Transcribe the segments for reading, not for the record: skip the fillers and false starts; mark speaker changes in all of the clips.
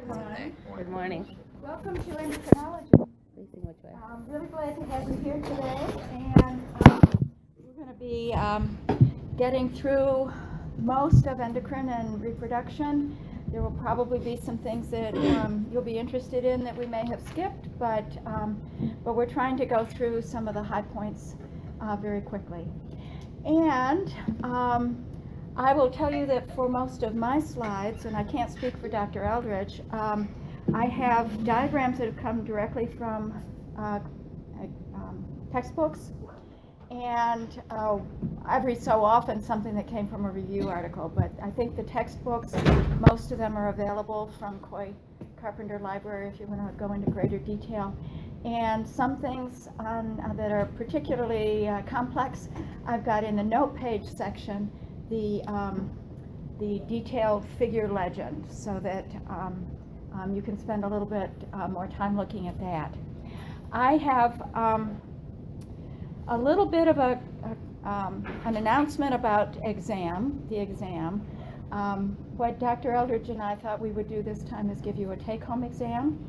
Speaker 1: everyone.
Speaker 2: Good morning.
Speaker 1: Welcome to endocrinology.
Speaker 2: Facing which way?
Speaker 1: I'm really glad to have you here today, and we're going to be getting through most of endocrine and reproduction. There will probably be some things that you'll be interested in that we may have skipped, but we're trying to go through some of the high points very quickly. And I will tell you that for most of my slides, and I can't speak for Dr. Eldridge, I have diagrams that have come directly from textbooks, and every so often something that came from a review article. But I think the textbooks, most of them are available from Coy Carpenter Library if you want to go into greater detail. And some things that are particularly complex, I've got in the note page section the detailed figure legend, so that you can spend a little bit more time looking at that. I have a little bit of an announcement about the exam. What Dr. Eldridge and I thought we would do this time is give you a take-home exam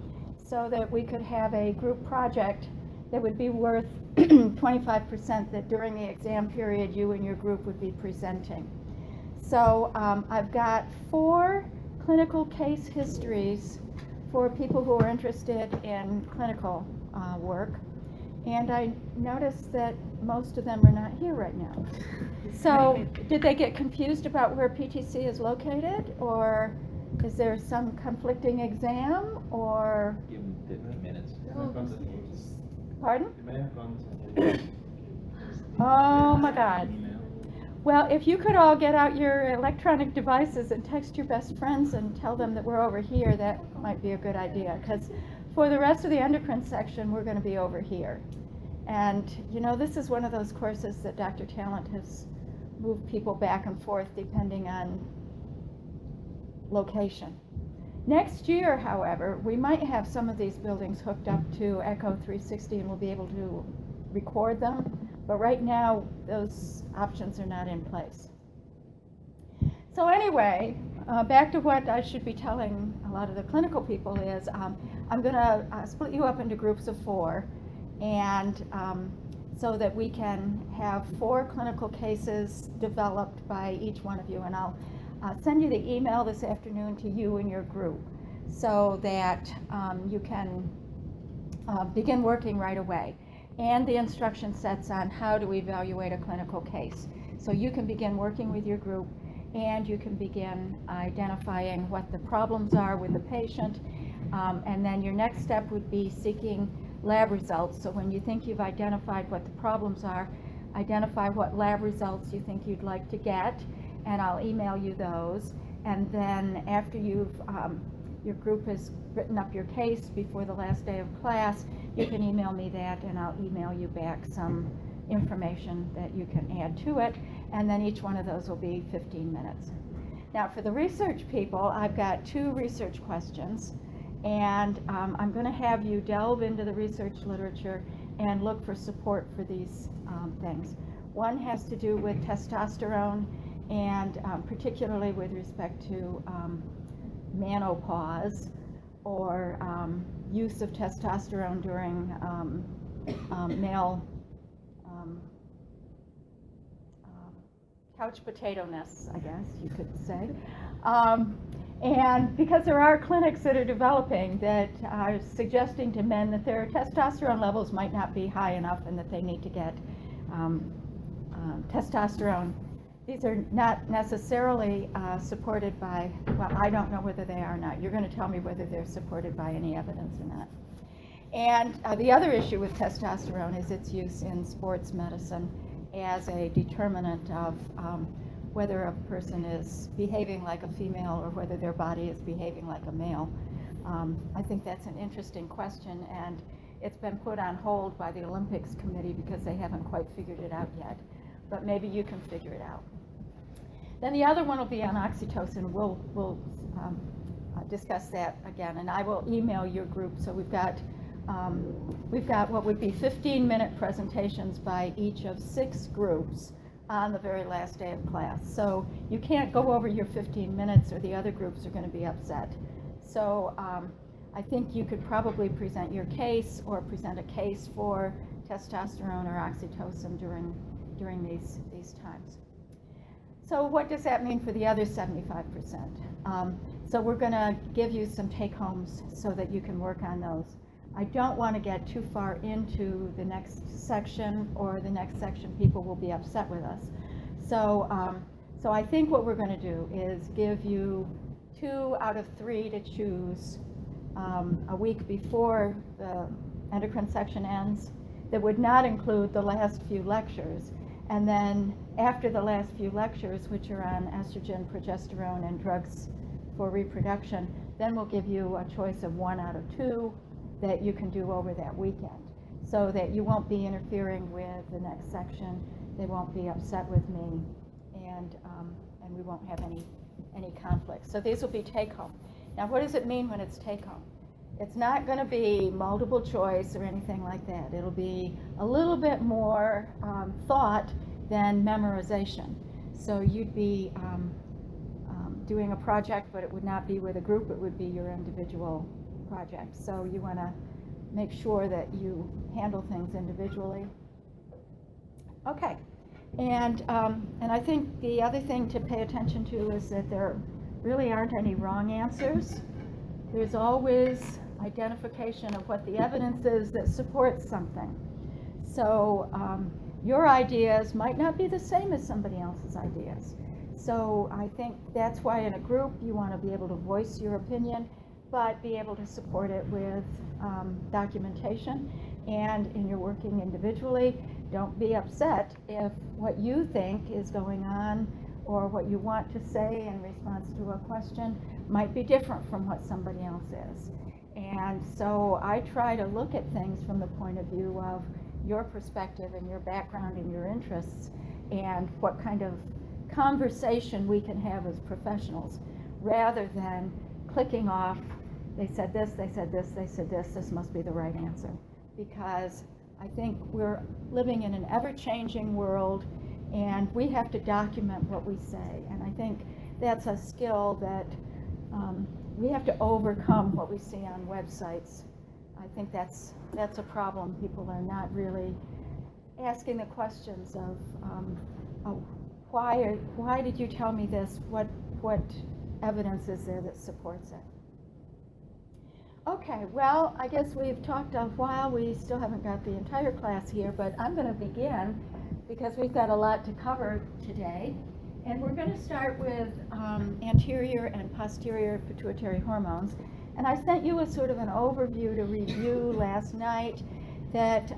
Speaker 1: so that we could have a group project that would be worth 25% that during the exam period you and your group would be presenting. So I've got 4 clinical case histories for people who are interested in clinical work. And I noticed that most of them are not here right now. So did they get confused about where PTC is located, or is there some conflicting exam, or?
Speaker 3: Give them 15 minutes.
Speaker 1: Pardon? Oh my God. Well, if you could all get out your electronic devices and text your best friends and tell them that we're over here, that might be a good idea, because for the rest of the endocrine section, we're going to be over here. And you know, this is one of those courses that Dr. Talent has moved people back and forth depending on location. Next year, however, we might have some of these buildings hooked up to Echo 360 and we'll be able to record them. But right now, those options are not in place. So anyway, back to what I should be telling a lot of the clinical people is I'm going to split you up into groups of 4, and so that we can have 4 clinical cases developed by each one of you. And I'll send you the email this afternoon to you and your group so that you can begin working right away. And the instruction sets on how to evaluate a clinical case. So you can begin working with your group, and you can begin identifying what the problems are with the patient. And then your next step would be seeking lab results. So when you think you've identified what the problems are, identify what lab results you think you'd like to get, and I'll email you those. And then after you've your group has written up your case before the last day of class, you can email me that, and I'll email you back some information that you can add to it, and then each one of those will be 15 minutes. Now for the research people, I've got 2 research questions, and I'm going to have you delve into the research literature and look for support for these things. One has to do with testosterone, and particularly with respect to menopause, or use of testosterone during male couch potato-ness, I guess you could say. And because there are clinics that are developing that are suggesting to men that their testosterone levels might not be high enough and that they need to get testosterone. These are not necessarily supported by, well, I don't know whether they are or not. You're going to tell me whether they're supported by any evidence or not. And the other issue with testosterone is its use in sports medicine as a determinant of whether a person is behaving like a female or whether their body is behaving like a male. I think that's an interesting question, and it's been put on hold by the Olympics committee because they haven't quite figured it out yet. But maybe you can figure it out. Then the other one will be on oxytocin. We'll discuss that again, and I will email your group. So we've got what would be 15-minute presentations by each of 6 groups on the very last day of class. So you can't go over your 15 minutes or the other groups are going to be upset. So I think you could probably present your case or present a case for testosterone or oxytocin during these times. So what does that mean for the other 75%? So we're going to give you some take-homes so that you can work on those. I don't want to get too far into the next section, or the next section people will be upset with us. So, so I think what we're going to do is give you 2 out of 3 to choose a week before the endocrine section ends. That would not include the last few lectures. And then after the last few lectures, which are on estrogen, progesterone, and drugs for reproduction, then we'll give you a choice of 1 out of 2 that you can do over that weekend, so that you won't be interfering with the next section. They won't be upset with me, and we won't have any conflict. So these will be take home. Now, what does it mean when it's take home? It's not going to be multiple choice or anything like that. It'll be a little bit more thought than memorization. So you'd be doing a project, but it would not be with a group. It would be your individual project. So you want to make sure that you handle things individually. Okay, and I think the other thing to pay attention to is that there really aren't any wrong answers. There's always identification of what the evidence is that supports something. So your ideas might not be the same as somebody else's ideas. So I think that's why in a group you want to be able to voice your opinion, but be able to support it with documentation. And in your working individually, don't be upset if what you think is going on or what you want to say in response to a question might be different from what somebody else is. And so I try to look at things from the point of view of your perspective and your background and your interests, and what kind of conversation we can have as professionals, rather than clicking off, they said this, they said this, they said this must be the right answer. Because I think we're living in an ever-changing world, and we have to document what we say. And I think that's a skill that we have to overcome what we see on websites. I think that's a problem. People are not really asking the questions of why did you tell me this? What evidence is there that supports it? Okay, well, I guess we've talked a while. We still haven't got the entire class here, but I'm going to begin because we've got a lot to cover today. And we're going to start with anterior and posterior pituitary hormones. And I sent you a sort of an overview to review last night that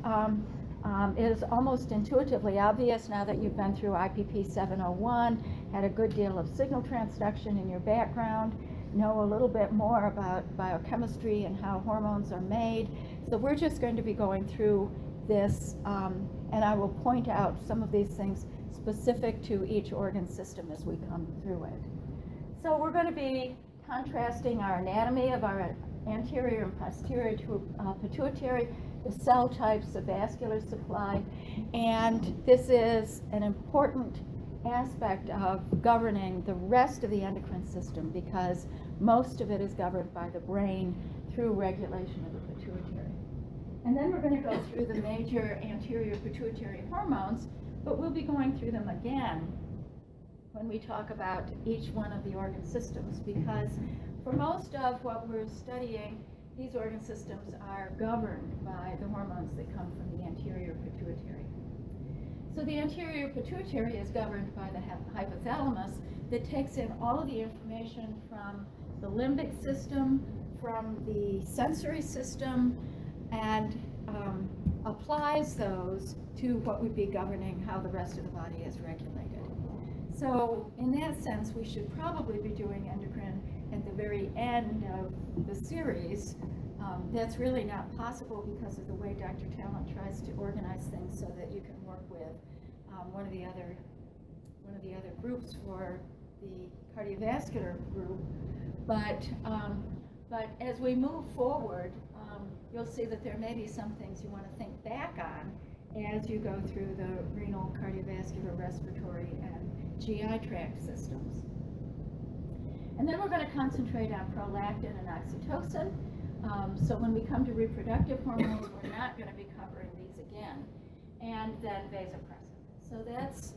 Speaker 1: is almost intuitively obvious now that you've been through IPP 701, had a good deal of signal transduction in your background, know a little bit more about biochemistry and how hormones are made. So we're just going to be going through this, and I will point out some of these things specific to each organ system as we come through it. So we're going to be contrasting our anatomy of our anterior and posterior pituitary, the cell types, the vascular supply, and this is an important aspect of governing the rest of the endocrine system, because most of it is governed by the brain through regulation of the pituitary. And then we're going to go through the major anterior pituitary hormones, but we'll be going through them again when we talk about each one of the organ systems, because for most of what we're studying, these organ systems are governed by the hormones that come from the anterior pituitary. So the anterior pituitary is governed by the hypothalamus that takes in all of the information from the limbic system, from the sensory system, and applies those to what would be governing how the rest of the body is regulated. So in that sense, we should probably be doing endocrine at the very end of the series. That's really not possible because of the way Dr. Talent tries to organize things so that you can work with one of the other groups for the cardiovascular group. But as we move forward, you'll see that there may be some things you want to think back on as you go through the renal, cardiovascular, respiratory, and GI tract systems. And then we're going to concentrate on prolactin and oxytocin. So when we come to reproductive hormones, we're not going to be covering these again. And then vasopressin. So that's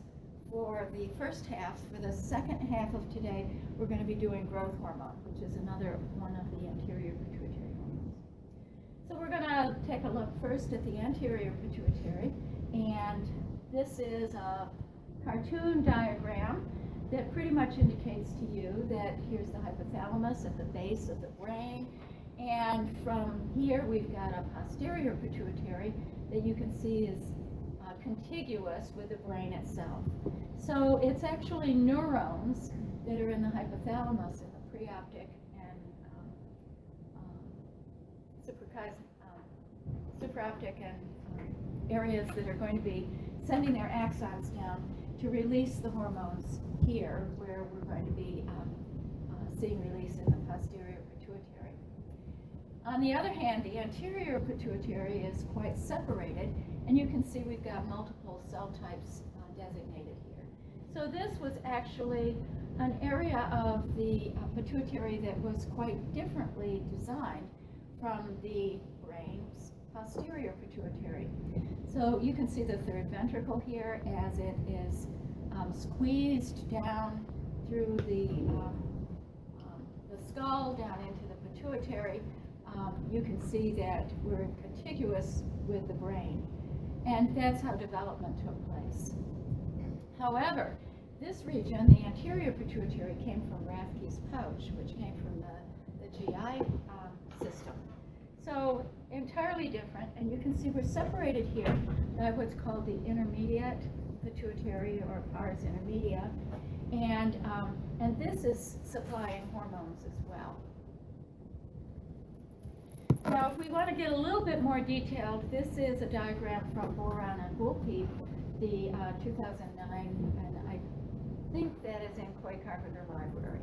Speaker 1: for the first half. For the second half of today, we're going to be doing growth hormone, which is another one of the anterior pituitary hormones. So we're going to take a look first at the anterior pituitary, and this is a cartoon diagram that pretty much indicates to you that here's the hypothalamus at the base of the brain, and from here we've got a posterior pituitary that you can see is contiguous with the brain itself. So it's actually neurons that are in the hypothalamus in the preoptic and supraoptic and areas that are going to be sending their axons down to release the hormones here, where we're going to be seeing release in the posterior pituitary. On the other hand, the anterior pituitary is quite separated, and you can see we've got multiple cell types designated here. So this was actually an area of the pituitary that was quite differently designed from the brain's posterior pituitary. So you can see the third ventricle here as it is squeezed down through the skull down into the pituitary. You can see that we're contiguous with the brain, and that's how development took place. However, this region, the anterior pituitary, came from Rathke's pouch, which came from the GI system. So entirely different, and you can see we're separated here by what's called the intermediate pituitary, or pars intermedia, and this is supplying hormones as well. Now, if we want to get a little bit more detailed, this is a diagram from Boron and Woolpe, the 2009, and I think that is in Coy Carpenter Library.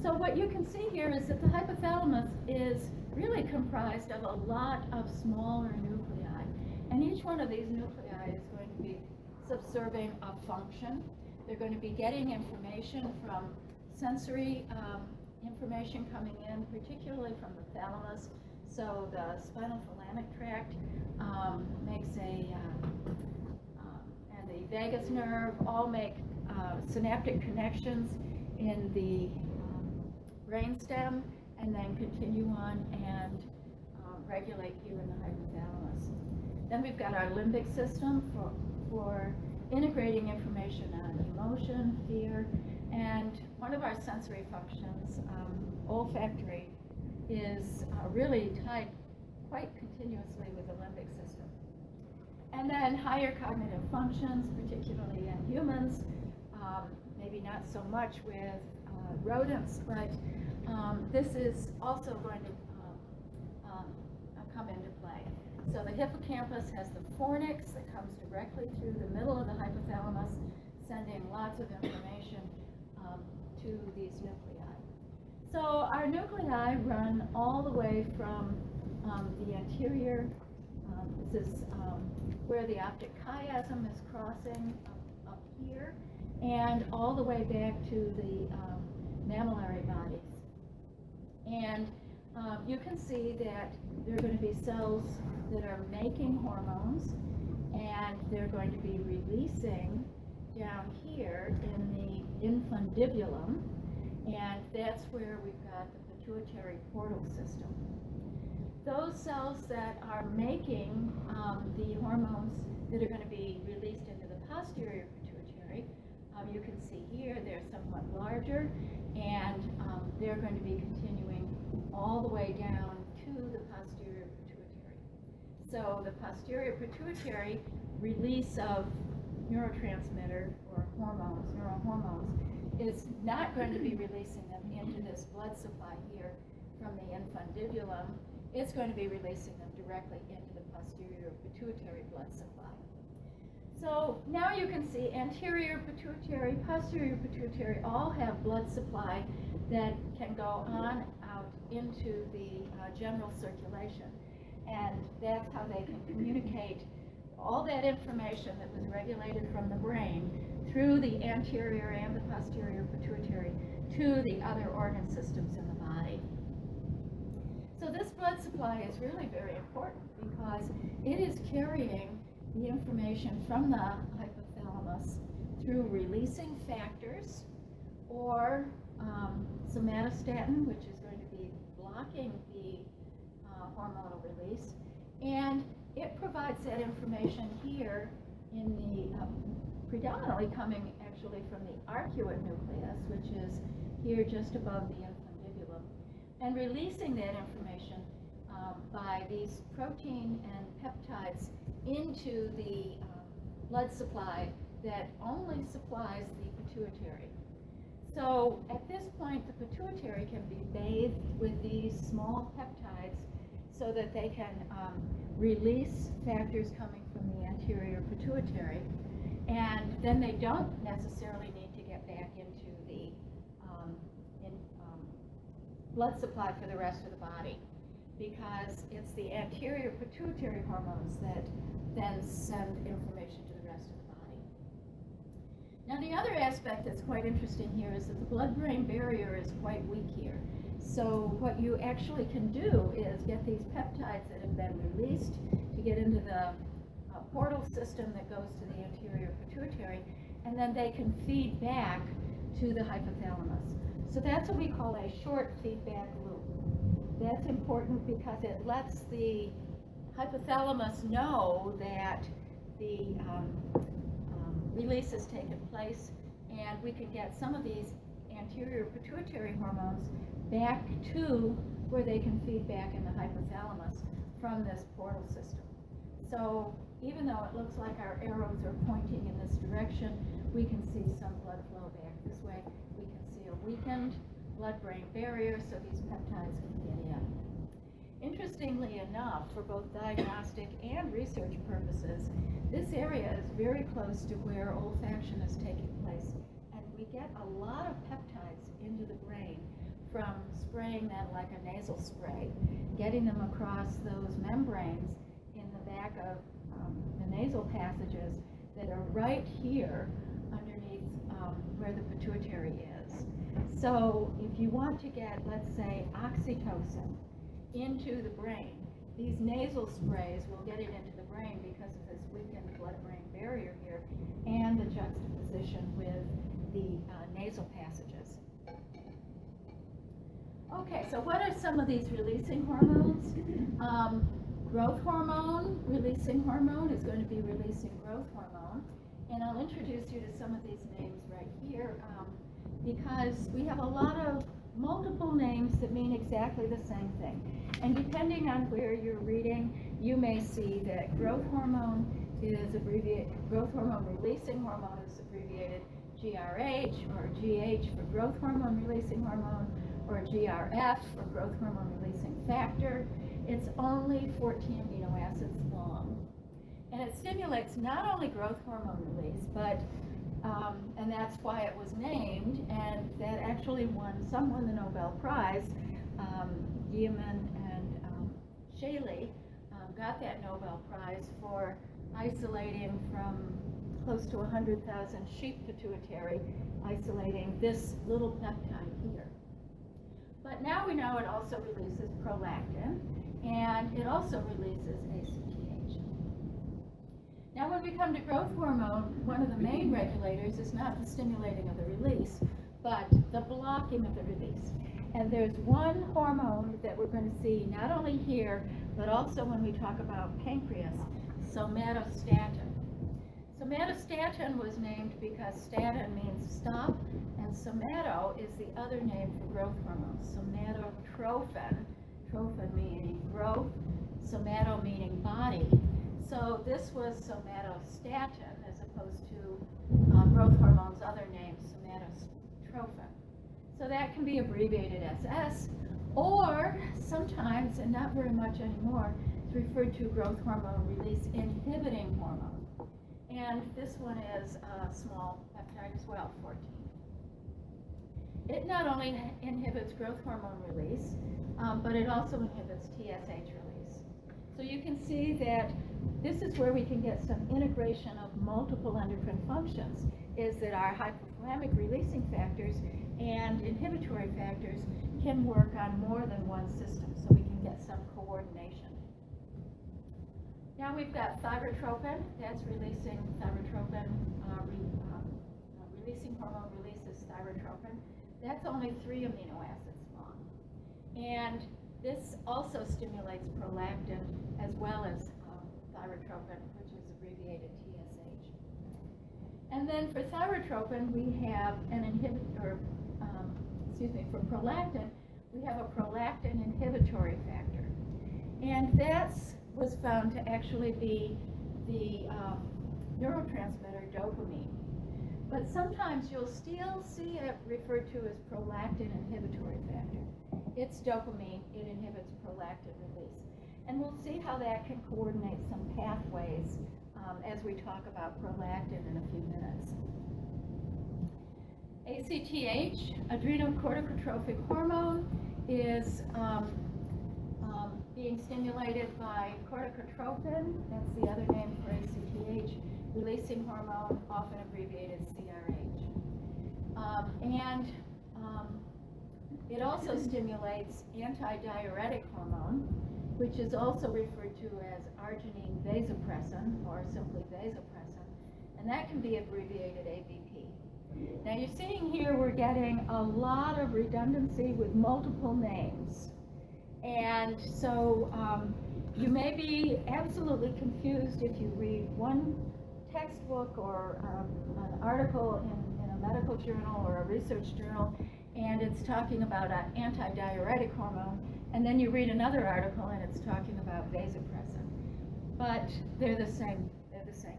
Speaker 1: So what you can see here is that the hypothalamus is really comprised of a lot of smaller nuclei, and each one of these nuclei is going to be subserving a function. They're going to be getting information from sensory information coming in, particularly from the thalamus. So the spinothalamic tract makes and the vagus nerve all make synaptic connections in the brainstem, and then continue on and regulate here in the hypothalamus. Then we've got our limbic system for integrating information on emotion, fear, and one of our sensory functions, olfactory, is really tied quite continuously with the limbic system. And then higher cognitive functions, particularly in humans, maybe not so much with rodents, but this is also going to come into play. So the hippocampus has the fornix that comes directly through the middle of the hypothalamus, sending lots of information to these nuclei. So our nuclei run all the way from the anterior, this is where the optic chiasm is crossing up here, and all the way back to the mammillary bodies. And you can see that there are going to be cells that are making hormones, and they're going to be releasing down here in the infundibulum, and that's where we've got the pituitary portal system. Those cells that are making the hormones that are going to be released into the posterior pituitary, you can see here they're somewhat larger, and they're going to be continuing all the way down to the posterior pituitary. So the posterior pituitary release of neurotransmitter or hormones, neurohormones, is not going to be releasing them into this blood supply here from the infundibulum. It's going to be releasing them directly into the posterior pituitary blood supply. So now you can see anterior pituitary, posterior pituitary all have blood supply that can go on out into the general circulation. And that's how they can communicate all that information that was regulated from the brain through the anterior and the posterior pituitary to the other organ systems in the body. So this blood supply is really very important because it is carrying the information from the hypothalamus through releasing factors or somatostatin, which is going to be blocking the hormonal release, and it provides that information here in the predominantly coming actually from the arcuate nucleus, which is here just above the infundibulum, and releasing that information by these protein and peptides into the blood supply that only supplies the pituitary. So at this point, the pituitary can be bathed with these small peptides so that they can release factors coming from the anterior pituitary, and then they don't necessarily need to get back into the blood supply for the rest of the body, because it's the anterior pituitary hormones that then send information to the rest of the body. Now the other aspect that's quite interesting here is that the blood-brain barrier is quite weak here. So what you actually can do is get these peptides that have been released to get into the portal system that goes to the anterior pituitary, and then they can feed back to the hypothalamus. So that's what we call a short feedback loop. That's important because it lets the hypothalamus know that the release has taken place, and we can get some of these anterior pituitary hormones back to where they can feed back in the hypothalamus from this portal system. So even though it looks like our arrows are pointing in this direction, we can see some blood flow back this way. We can see a weakened blood-brain barrier, so these peptides can get in. Interestingly enough, for both diagnostic and research purposes, this area is very close to where olfaction is taking place, and we get a lot of peptides into the brain from spraying them like a nasal spray, getting them across those membranes in the back of the nasal passages that are right here underneath where the pituitary is. So if you want to get, let's say, oxytocin into the brain, these nasal sprays will get it into the brain because of this weakened blood-brain barrier here and the juxtaposition with the nasal passages. Okay, so what are some of these releasing hormones? Growth hormone, releasing hormone, is going to be releasing growth hormone. And I'll introduce you to some of these names right here because we have a lot of multiple names that mean exactly the same thing. And depending on where you're reading, you may see that growth hormone is abbreviated, growth hormone releasing hormone is abbreviated GRH, or GH for growth hormone releasing hormone, or GRF for growth hormone releasing factor. It's only 14 amino acids long. And it stimulates not only growth hormone release, but, and that's why it was named, and that actually some won the Nobel Prize. Yeaman and Shaley got that Nobel Prize for isolating from close to 100,000 sheep pituitary, isolating this little peptide here. But now we know it also releases prolactin, and it also releases ACTH. Now when we come to growth hormone, one of the main regulators is not the stimulating of the release, but the blocking of the release. And there's one hormone that we're going to see not only here, but also when we talk about pancreas, somatostatin. Somatostatin was named because statin means stop, and somato is the other name for growth hormone. Somatotrophin, trophin meaning growth, somato meaning body. So this was somatostatin as opposed to growth hormone's other name, somatotrophin. So that can be abbreviated as S, or sometimes, and not very much anymore, it's referred to growth hormone release inhibiting hormone. And this one is a small peptide as well, 14. It not only inhibits growth hormone release, but it also inhibits TSH release. So you can see that this is where we can get some integration of multiple endocrine functions, is that our hypothalamic releasing factors and inhibitory factors can work on more than one system, so we can get some coordination. Now we've got thyrotropin, that's releasing thyrotropin, releasing hormone releases thyrotropin. That's only 3 amino acids long. And this also stimulates prolactin as well as thyrotropin, which is abbreviated TSH. And then for thyrotropin, we have an inhibitor, for prolactin, we have a prolactin inhibitory factor. And that was found to actually be the neurotransmitter dopamine. But sometimes you'll still see it referred to as prolactin inhibitory factor. It's dopamine, it inhibits prolactin release. And we'll see how that can coordinate some pathways as we talk about prolactin in a few minutes. ACTH, adrenocorticotrophic hormone, is being stimulated by corticotropin, that's the other name for ACTH, releasing hormone, often abbreviated CRH. It also stimulates antidiuretic hormone, which is also referred to as arginine vasopressin, or simply vasopressin, and that can be abbreviated ABP. Now you're seeing here we're getting a lot of redundancy with multiple names. And so you may be absolutely confused if you read one textbook or an article in a medical journal or a research journal, and it's talking about an antidiuretic hormone, and then you read another article and it's talking about vasopressin. But they're the same thing.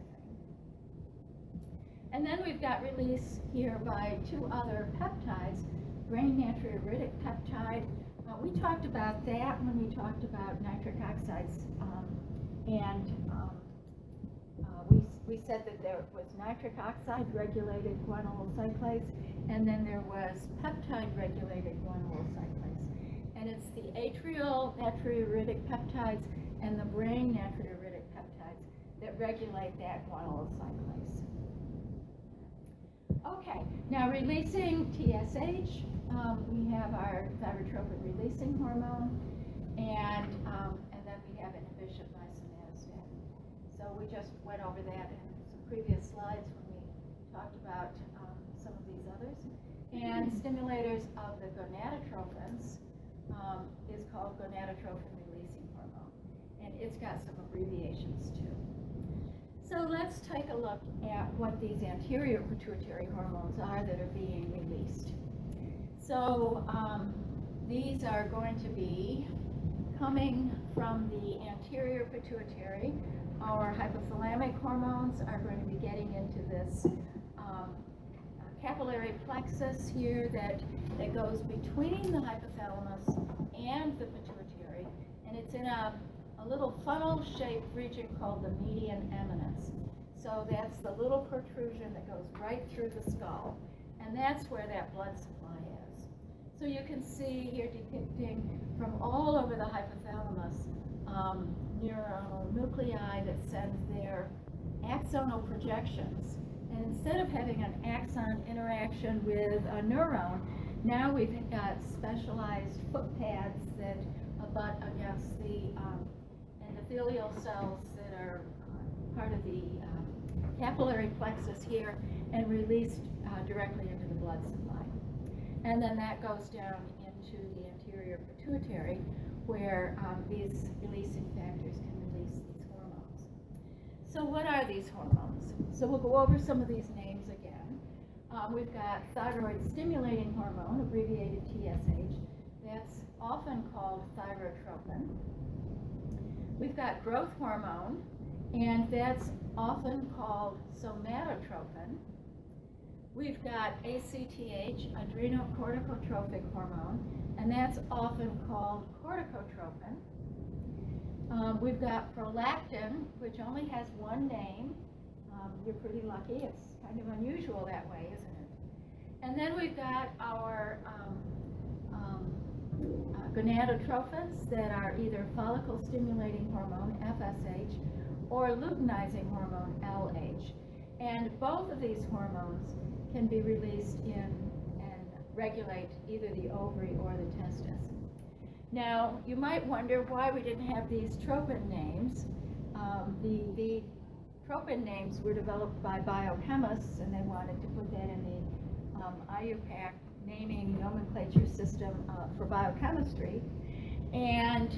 Speaker 1: And then we've got release here by 2 other peptides, brain natriuretic peptide. We talked about that when we talked about nitric oxides, we said that there was nitric oxide regulated guanylyl cyclase, and then there was peptide regulated guanylyl cyclase. And it's the atrial natriuretic peptides and the brain natriuretic peptides that regulate that guanylyl cyclase. Okay, now releasing TSH, we have our thyrotropin releasing hormone, and then we have inhibition by somatostatin. So we just went over that in some previous slides when we talked about some of these others. And stimulators of the gonadotrophins is called gonadotrophin releasing hormone, and it's got some abbreviations too. So let's take a look at what these anterior pituitary hormones are that are being released. So these are going to be coming from the anterior pituitary. Our hypothalamic hormones are going to be getting into this capillary plexus here that goes between the hypothalamus and the pituitary, and it's in a little funnel-shaped region called the median eminence. So that's the little protrusion that goes right through the skull, and that's where that blood supply is. So you can see here depicting from all over the hypothalamus neuronal nuclei that send their axonal projections. And instead of having an axon interaction with a neuron, now we've got specialized foot pads that abut against the endothelial cells that are part of the capillary plexus here and released directly into the blood supply. And then that goes down into the anterior pituitary where these releasing factors can release these hormones. So what are these hormones? So we'll go over some of these names again. We've got thyroid stimulating hormone, abbreviated TSH. That's often called thyrotropin. We've got growth hormone, and that's often called somatotropin. We've got ACTH, adrenocorticotrophic hormone, and that's often called corticotropin. We've got prolactin, which only has one name. You're pretty lucky. It's kind of unusual that way, isn't it? And then we've got our gonadotrophins that are either follicle-stimulating hormone, FSH, or luteinizing hormone, LH. And both of these hormones can be released in an regulate either the ovary or the testis. Now, you might wonder why we didn't have these tropin names. The tropin names were developed by biochemists, and they wanted to put that in the IUPAC naming nomenclature system for biochemistry. And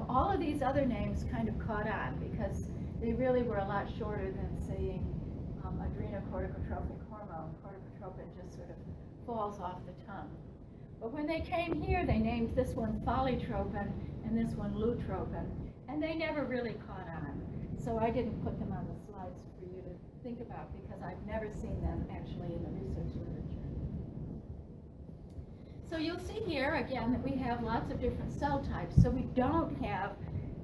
Speaker 1: all of these other names kind of caught on because they really were a lot shorter than saying adrenocorticotrophic hormone. Corticotropin just sort of falls off the tongue. But when they came here, they named this one folitropin and this one lutropin, and they never really caught on. So I didn't put them on the slides for you to think about because I've never seen them actually in the research literature. So you'll see here again that we have lots of different cell types. So we don't have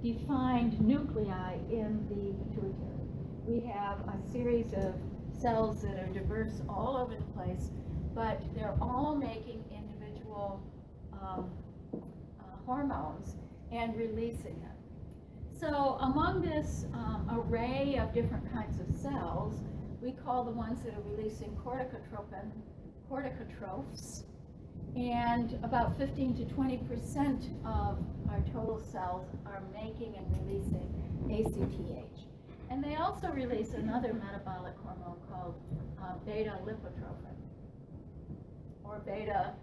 Speaker 1: defined nuclei in the pituitary. We have a series of cells that are diverse all over the place, but they're all making individual hormones and releasing them. So among this array of different kinds of cells, we call the ones that are releasing corticotropin corticotrophs, and about 15 to 20% of our total cells are making and releasing ACTH. And they also release another metabolic hormone called beta lipotrophin, or beta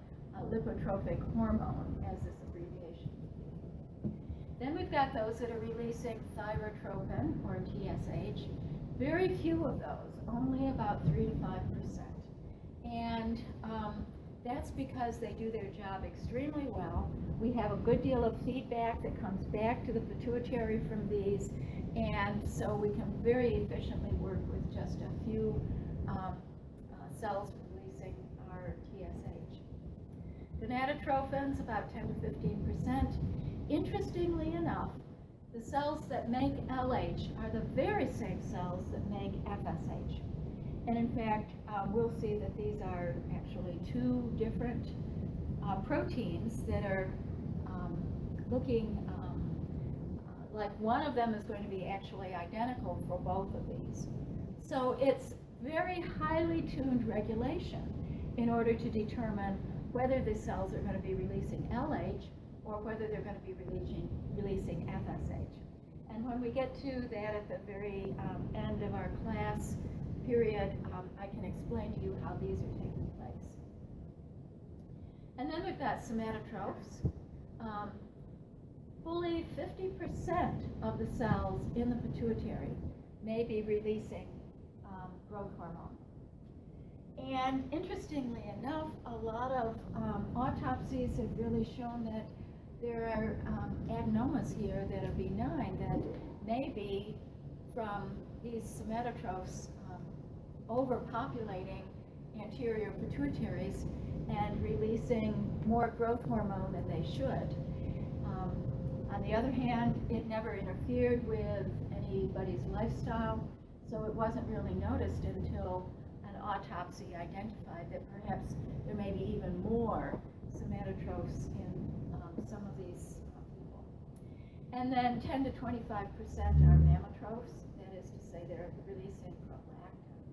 Speaker 1: lipotrophic hormone, as this abbreviation. Then we've got those that are releasing thyrotropin, or TSH. Very few of those, only about 3 to 5%. And that's because they do their job extremely well. We have a good deal of feedback that comes back to the pituitary from these, and so we can very efficiently work with just a few cells releasing our TSH. Gonadotrophins, about 10 to 15%. Interestingly enough, the cells that make LH are the very same cells that make FSH. And in fact, we'll see that these are actually two different proteins that are looking like one of them is going to be actually identical for both of these. So it's very highly tuned regulation in order to determine whether the cells are going to be releasing LH or whether they're going to be releasing FSH. And when we get to that at the very end of our class period, I can explain to you how these are taking place. And then we've got somatotrophs. Fully 50% of the cells in the pituitary may be releasing growth hormone. And interestingly enough, a lot of autopsies have really shown that there are adenomas here that are benign that may be from these somatotrophs overpopulating anterior pituitaries and releasing more growth hormone than they should. On the other hand, it never interfered with anybody's lifestyle, so it wasn't really noticed until an autopsy identified that perhaps there may be even more somatotrophs in some of these people. And then 10 to 25% are mammotrophs, that is to say they're releasing prolactin.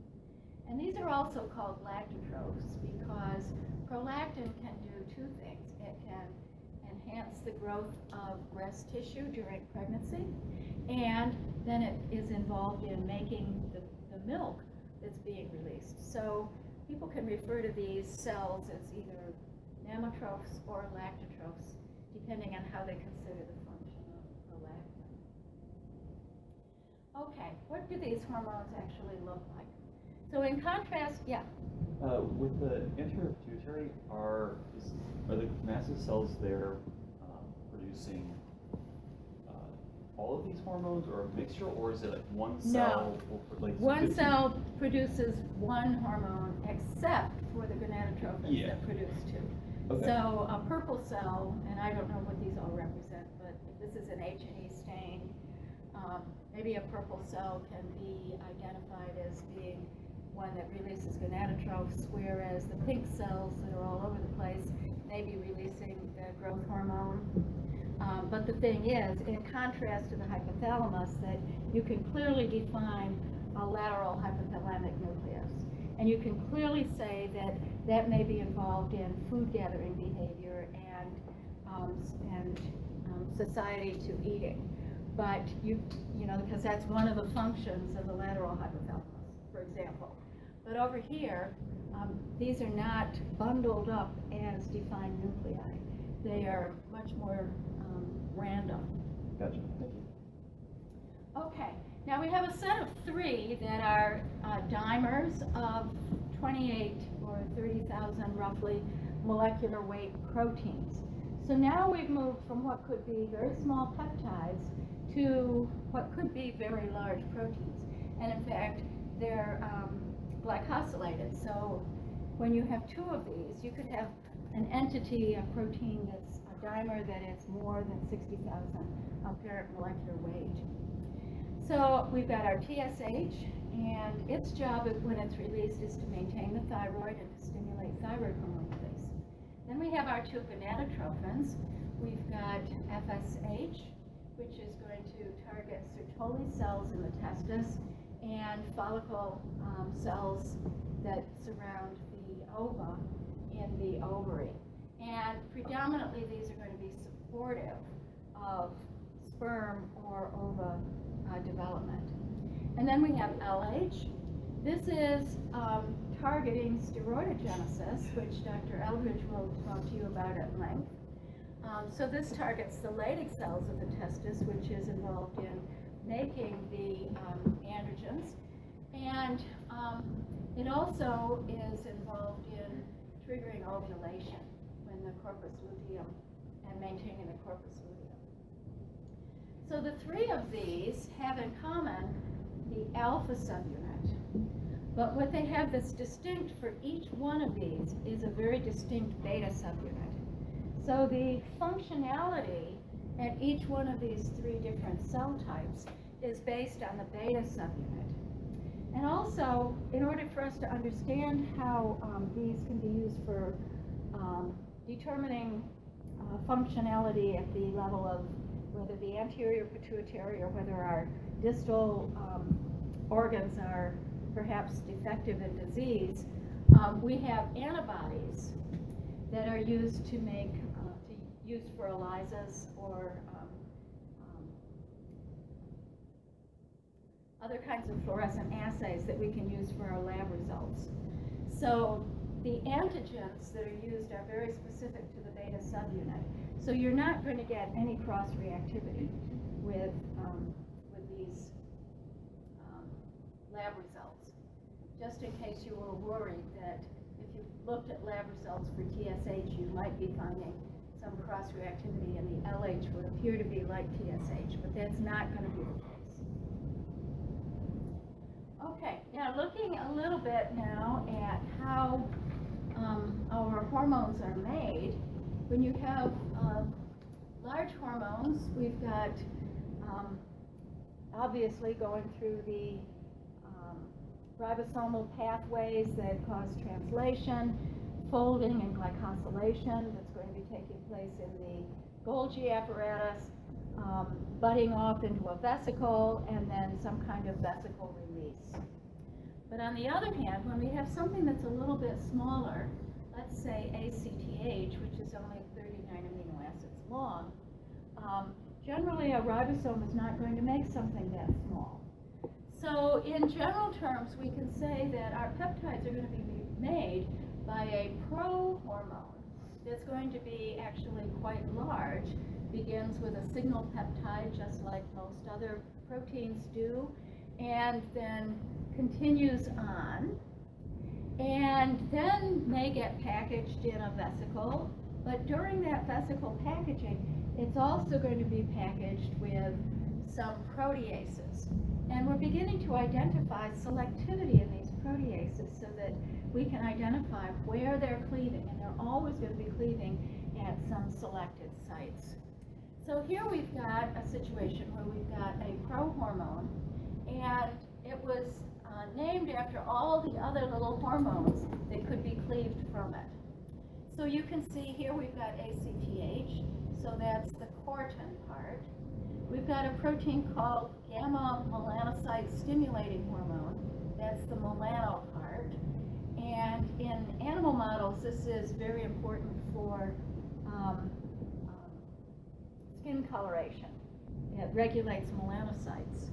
Speaker 1: And these are also called lactotrophs because prolactin can do two things. It can enhance the growth of breast tissue during pregnancy, and then it is involved in making the milk that's being released. So people can refer to these cells as either mammotrophs or lactotrophs, depending on how they consider the function of prolactin. Okay, what do these hormones actually look like? So in contrast, yeah?
Speaker 2: With the anterior pituitary, are the massive cells there producing all of these hormones, or a mixture, or is it like one cell?
Speaker 1: No.
Speaker 2: Like
Speaker 1: one cell produces one hormone, except for the gonadotrophins that produce two.
Speaker 2: Okay.
Speaker 1: So a purple cell, and I don't know what these all represent, but if this is an H&E stain, maybe a purple cell can be identified as being one that releases gonadotrophs, whereas the pink cells that are all over the place may be releasing the growth hormone. But the thing is, in contrast to the hypothalamus, that you can clearly define a lateral hypothalamic nucleus. And you can clearly say that that may be involved in food gathering behavior and society to eating. But you know, because that's one of the functions of the lateral hypothalamus, for example. But over here, these are not bundled up as defined nuclei. They are much more random.
Speaker 2: Gotcha. Thank you.
Speaker 1: Okay, now we have a set of 3 that are dimers of 28 or 30,000 roughly molecular weight proteins. So now we've moved from what could be very small peptides to what could be very large proteins. And in fact, they're glycosylated. So when you have 2 of these, you could have an entity, a protein that's a dimer that is more than 60,000 apparent molecular weight. So we've got our TSH, and its job when it's released is to maintain the thyroid and to stimulate thyroid hormone release. Then we have our 2 gonadotrophins. We've got FSH, which is going to target Sertoli cells in the testis and follicle cells that surround the ova in the ovary. And predominantly these are going to be supportive of sperm or ova development. And then we have LH. This is targeting steroidogenesis, which Dr. Eldridge will talk to you about at length. So this targets the Leydig cells of the testis, which is involved in making the androgens. And it also is involved in triggering ovulation when the corpus luteum and maintaining the corpus luteum. So the 3 of these have in common the alpha subunit. But what they have that's distinct for each one of these is a very distinct beta subunit. So the functionality at each one of these 3 different cell types is based on the beta subunit. And also, in order for us to understand how these can be used for determining functionality at the level of whether the anterior pituitary or whether our distal organs are perhaps defective in disease, we have antibodies that are used to make, used for ELISAs or other kinds of fluorescent assays that we can use for our lab results. So the antigens that are used are very specific to the beta subunit. So you're not going to get any cross-reactivity with these lab results. Just in case you were worried that if you looked at lab results for TSH, you might be finding some cross-reactivity, and the LH would appear to be like TSH, but that's not going to be the case. Okay, now looking a little bit now at how our hormones are made. When you have large hormones, we've got obviously going through the ribosomal pathways that cause translation, folding and glycosylation that's going to be taking place in the Golgi apparatus, budding off into a vesicle, and then some kind of vesicle release. But on the other hand, when we have something that's a little bit smaller, let's say ACTH, which is only 39 amino acids long, generally a ribosome is not going to make something that small. So in general terms, we can say that our peptides are going to be made by a pro-hormone that's going to be actually quite large, begins with a signal peptide, just like most other proteins do, and then continues on, and then may get packaged in a vesicle. But during that vesicle packaging, it's also going to be packaged with some proteases. And we're beginning to identify selectivity in these proteases so that we can identify where they're cleaving, and they're always going to be cleaving at some selected sites. So here we've got a situation where we've got a prohormone, and it was named after all the other little hormones that could be cleaved from it. So you can see here we've got ACTH, so that's the cortin part. We've got a protein called gamma melanocyte stimulating hormone, that's the melano part. And in animal models, this is very important for skin coloration. It regulates melanocytes.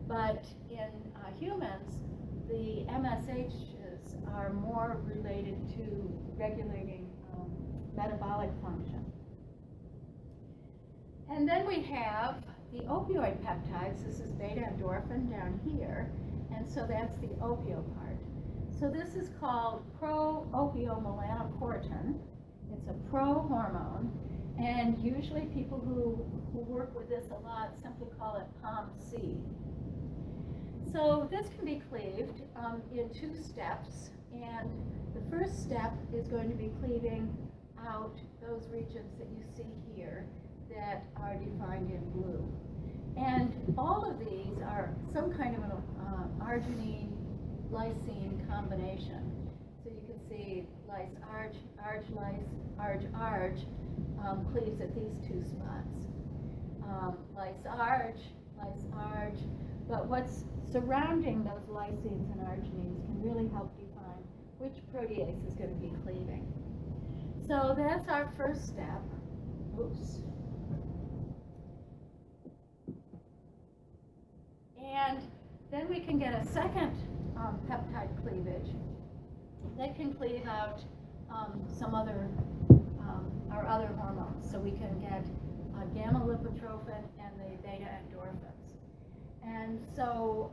Speaker 1: But in humans, the MSHs are more related to regulating metabolic function. And then we have the opioid peptides. This is beta endorphin down here, and so that's the opio part. So this is called pro-opiomelanocortin. It's a pro-hormone, and usually people who work with this a lot simply call it POMC. So this can be cleaved in 2 steps, and the first step is going to be cleaving out those regions that you see here that are defined in blue. And all of these are some kind of an arginine-lysine combination. So you can see lyse-arg, arg-lyse, arg-arg cleaves at these 2 spots. Lyse-arg, lyse-arg, but what's surrounding those lysines and arginines can really help define which protease is going to be cleaving. So that's our first step. Oops. And then we can get a second peptide cleavage that can cleave out some other, our other hormones. So we can get gamma lipotrophin and the beta endorphins. And so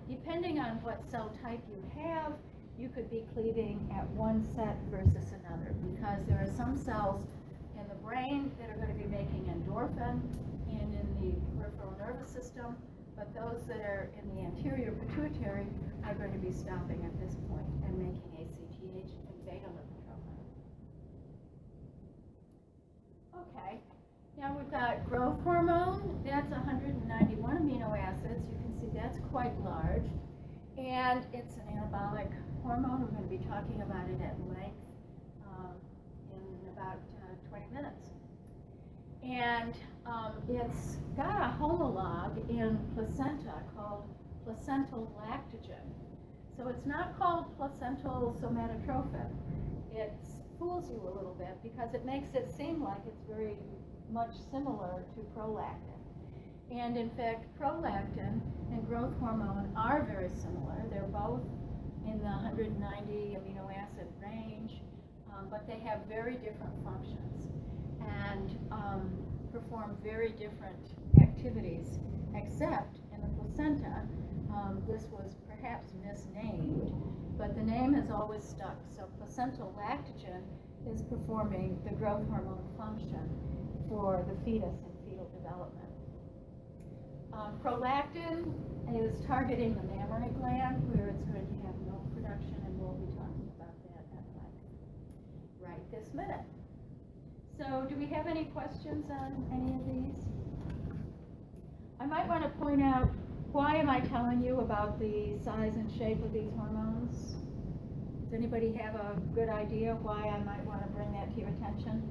Speaker 1: depending on what cell type you have, you could be cleaving at one set versus another, because there are some cells in the brain that are going to be making endorphin and in the peripheral nervous system, but those that are in the anterior pituitary are going to be stopping at this point and making ACTH and beta lipotrophin. Okay, now we've got growth hormone. That's 191 amino acids. You can see that's quite large. And it's an anabolic hormone. We're going to be talking about it at length in about 20 minutes. And it's got a homologue in placenta called placental lactogen. So it's not called placental somatotrophin. It fools you a little bit because it makes it seem like it's very much similar to prolactin. And in fact, prolactin and growth hormone are very similar. They're both in the 190 amino acid range, but they have very different functions and perform very different activities, except in the placenta. This was perhaps misnamed, but the name has always stuck. So placental lactogen is performing the growth hormone function for the fetus in fetal development. Prolactin is targeting the mammary gland, where it's going to have milk production, and we'll be talking about that at length right this minute. So do we have any questions on any of these? I might want to point out, why am I telling you about the size and shape of these hormones? Does anybody have a good idea why I might want to bring that to your attention?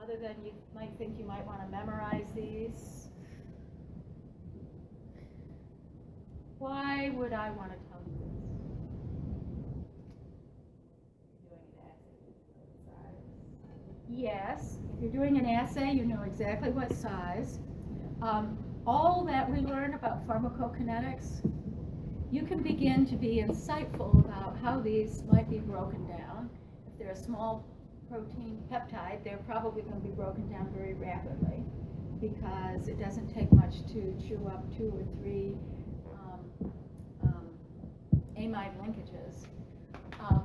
Speaker 1: Other than you might think you might want to memorize these. Why would I want to tell you this? Yes, if you're doing an assay, you know exactly what size. All that we learn about pharmacokinetics, you can begin to be insightful about how these might be broken down. If they're a small protein peptide, they're probably going to be broken down very rapidly because it doesn't take much to chew up 2 or 3 amide linkages.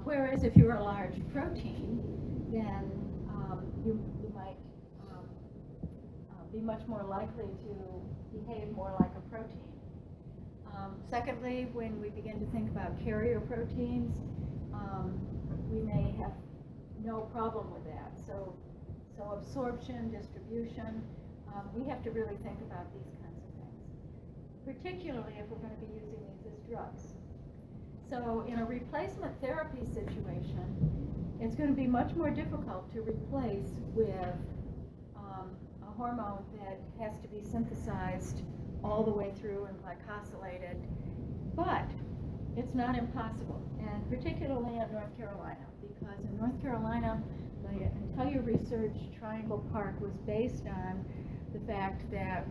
Speaker 1: Whereas if you're a large protein, then you might be much more likely to behave more like a protein. Secondly, when we begin to think about carrier proteins, we may have no problem with that. So absorption, distribution, we have to really think about these kinds of things, particularly if we're going to be using these as drugs. So in a replacement therapy situation, it's going to be much more difficult to replace with a hormone that has to be synthesized all the way through and glycosylated. But It's not impossible, and particularly in North Carolina, because in North Carolina, the entire research Triangle Park was based on the fact that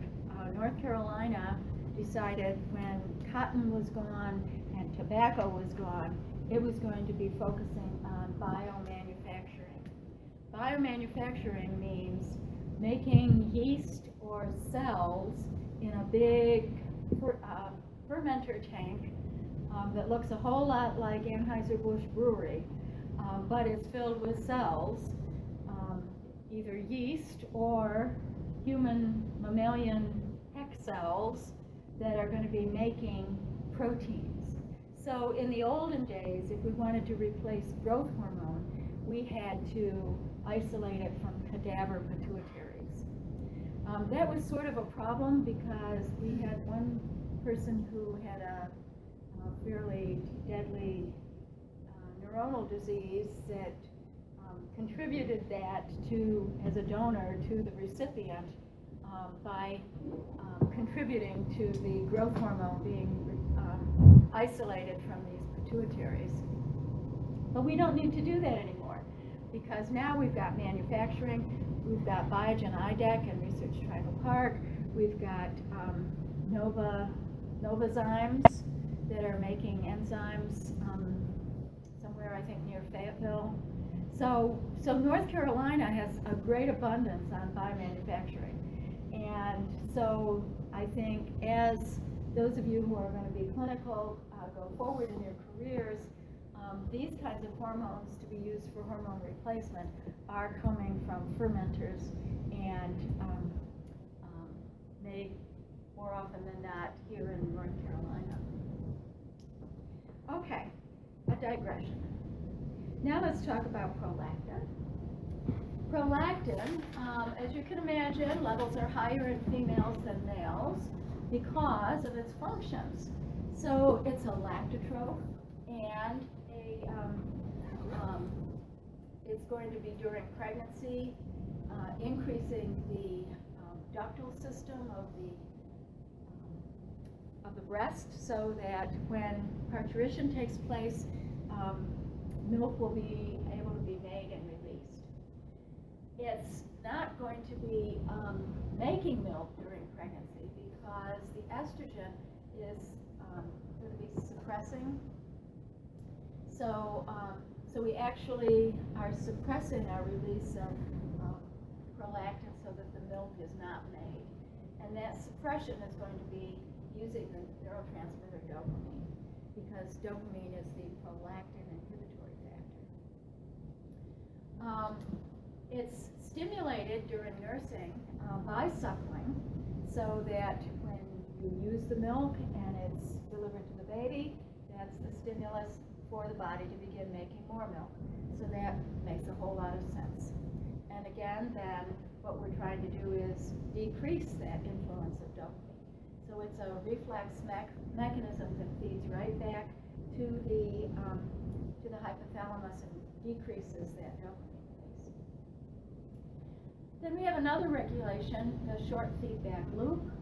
Speaker 1: North Carolina decided when cotton was gone and tobacco was gone, it was going to be focusing on biomanufacturing. Biomanufacturing means making yeast or cells in a big fermenter tank that looks a whole lot like Anheuser-Busch Brewery, but it's filled with cells, either yeast or human mammalian HEC cells that are going to be making proteins. So in the olden days, if we wanted to replace growth hormone, we had to isolate it from cadaver pituitaries. That was sort of a problem because we had one person who had a fairly deadly neuronal disease that contributed that to, as a donor, to the recipient by contributing to the growth hormone being isolated from these pituitaries. But we don't need to do that anymore because now we've got manufacturing, we've got Biogen IDEC and Research Triangle Park, we've got Novozymes that are making enzymes somewhere, I think, near Fayetteville. So North Carolina has a great abundance on biomanufacturing. And so I think as those of you who are going to be clinical go forward in your careers, these kinds of hormones to be used for hormone replacement are coming from fermenters and made more often than not here in North Carolina. Okay, a digression. Now let's talk about prolactin. Prolactin, as you can imagine, levels are higher in females than males because of its functions. So it's a lactotrope, and it's going to be during pregnancy, increasing the ductal system of the breast, so that when parturition takes place, milk will be able to be made and released. It's not going to be making milk during pregnancy because the estrogen is going to be suppressing. So we actually are suppressing our release of prolactin so that the milk is not made. And that suppression is going to be using the neurotransmitter dopamine, because dopamine is the prolactin inhibitory factor. It's stimulated during nursing by suckling, so that when you use the milk and it's delivered to the baby, that's the stimulus for the body to begin making more milk. So that makes a whole lot of sense. And again, then what we're trying to do is decrease that influence of dopamine. So it's a reflex mechanism that feeds right back to the hypothalamus and decreases that dopamine release. Then we have another regulation, the short feedback loop.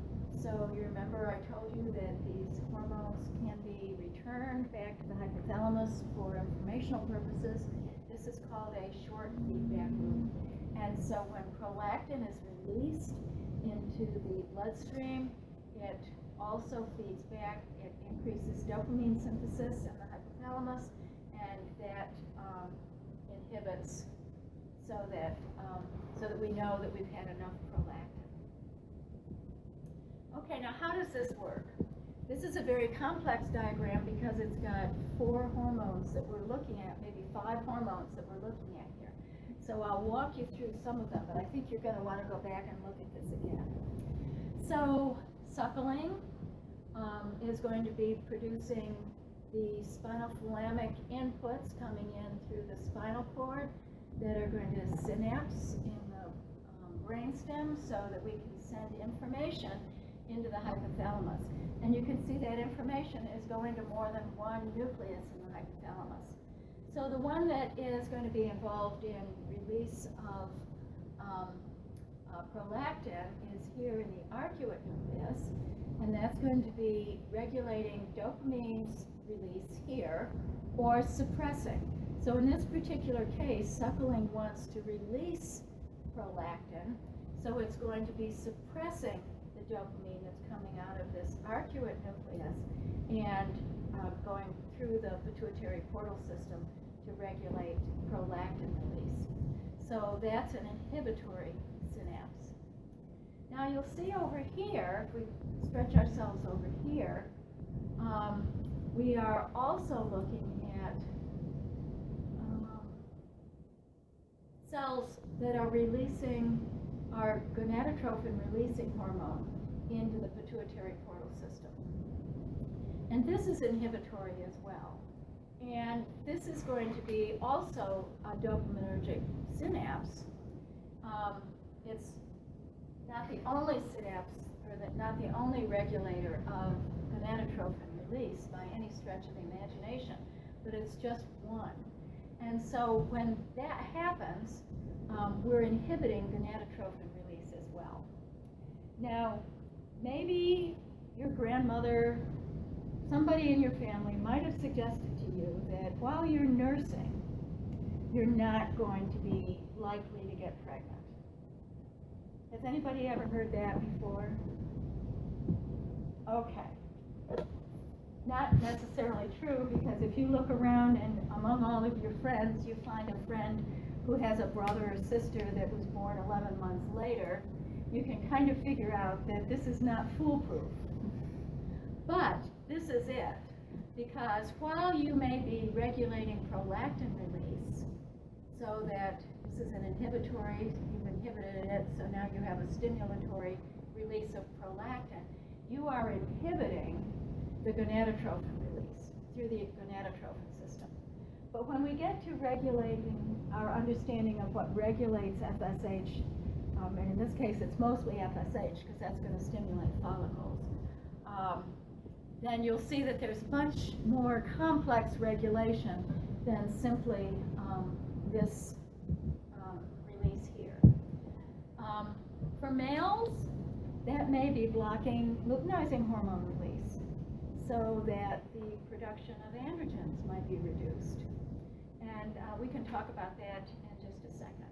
Speaker 1: So you remember I told you that these hormones can be returned back to the hypothalamus for informational purposes. This is called a short feedback loop. And so when prolactin is released into the bloodstream, it also feeds back, it increases dopamine synthesis in the hypothalamus, and that inhibits so that we know that we've had enough prolactin. Okay, now how does this work? This is a very complex diagram because it's got 4 hormones that we're looking at, maybe 5 hormones that we're looking at here. So I'll walk you through some of them, but I think you're going to want to go back and look at this again. So suckling is going to be producing the spinothalamic inputs coming in through the spinal cord that are going to synapse in the brainstem so that we can send information into the hypothalamus. And you can see that information is going to more than one nucleus in the hypothalamus. So the one that is going to be involved in release of prolactin is here in the arcuate nucleus, and that's going to be regulating dopamine's release here, or suppressing. So in this particular case, suckling wants to release prolactin, so it's going to be suppressing the dopamine that's coming out of this arcuate nucleus and going through the pituitary portal system to regulate prolactin release. So that's an inhibitory synapse. Now you'll see over here, if we stretch ourselves over here, we are also looking at cells that are releasing our gonadotrophin releasing hormone into the pituitary portal system. And this is inhibitory as well. And this is going to be also a dopaminergic synapse. It's not the only synapse, or not the only regulator of gonadotrophin release by any stretch of the imagination, but it's just one. And so when that happens, we're inhibiting gonadotrophin release as well. Now, maybe your grandmother, somebody in your family might have suggested to you that while you're nursing, you're not going to be likely to get pregnant. Has anybody ever heard that before? Okay. Not necessarily true, because if you look around and among all of your friends, you find a friend who has a brother or sister that was born 11 months later, you can kind of figure out that this is not foolproof. But this is it, because while you may be regulating prolactin release, so that this is an inhibitory, you've inhibited it, so now you have a stimulatory release of prolactin, you are inhibiting the gonadotrophin release through the gonadotrophin system. But when we get to regulating our understanding of what regulates FSH, and in this case it's mostly FSH because that's going to stimulate follicles, then you'll see that there's much more complex regulation than simply this release here. For males, that may be blocking luteinizing hormone release, so that the production of androgens might be reduced. And we can talk about that in just a second.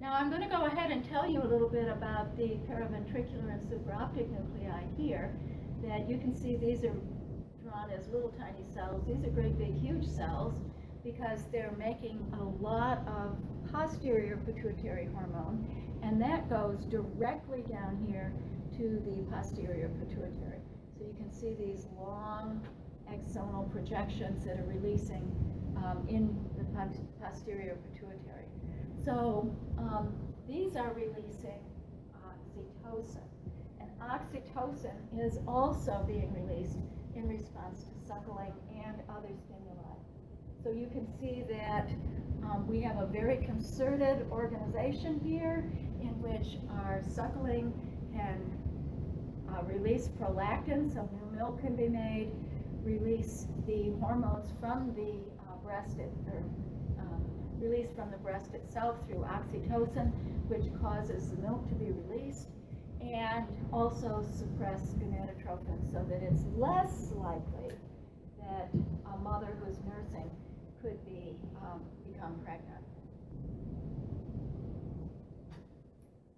Speaker 1: Now I'm going to go ahead and tell you a little bit about the paraventricular and supraoptic nuclei here. That you can see these are drawn as little tiny cells. These are great big huge cells because they're making a lot of posterior pituitary hormone, and that goes directly down here to the posterior pituitary. So you can see these long axonal projections that are releasing in the posterior pituitary. So these are releasing oxytocin. And oxytocin is also being released in response to suckling and other stimuli. So you can see that we have a very concerted organization here in which our suckling can release prolactin, so new milk can be made, release the hormones from the breast, release from the breast itself through oxytocin, which causes the milk to be released, and also suppress gonadotrophin so that it's less likely that a mother who's nursing could become pregnant.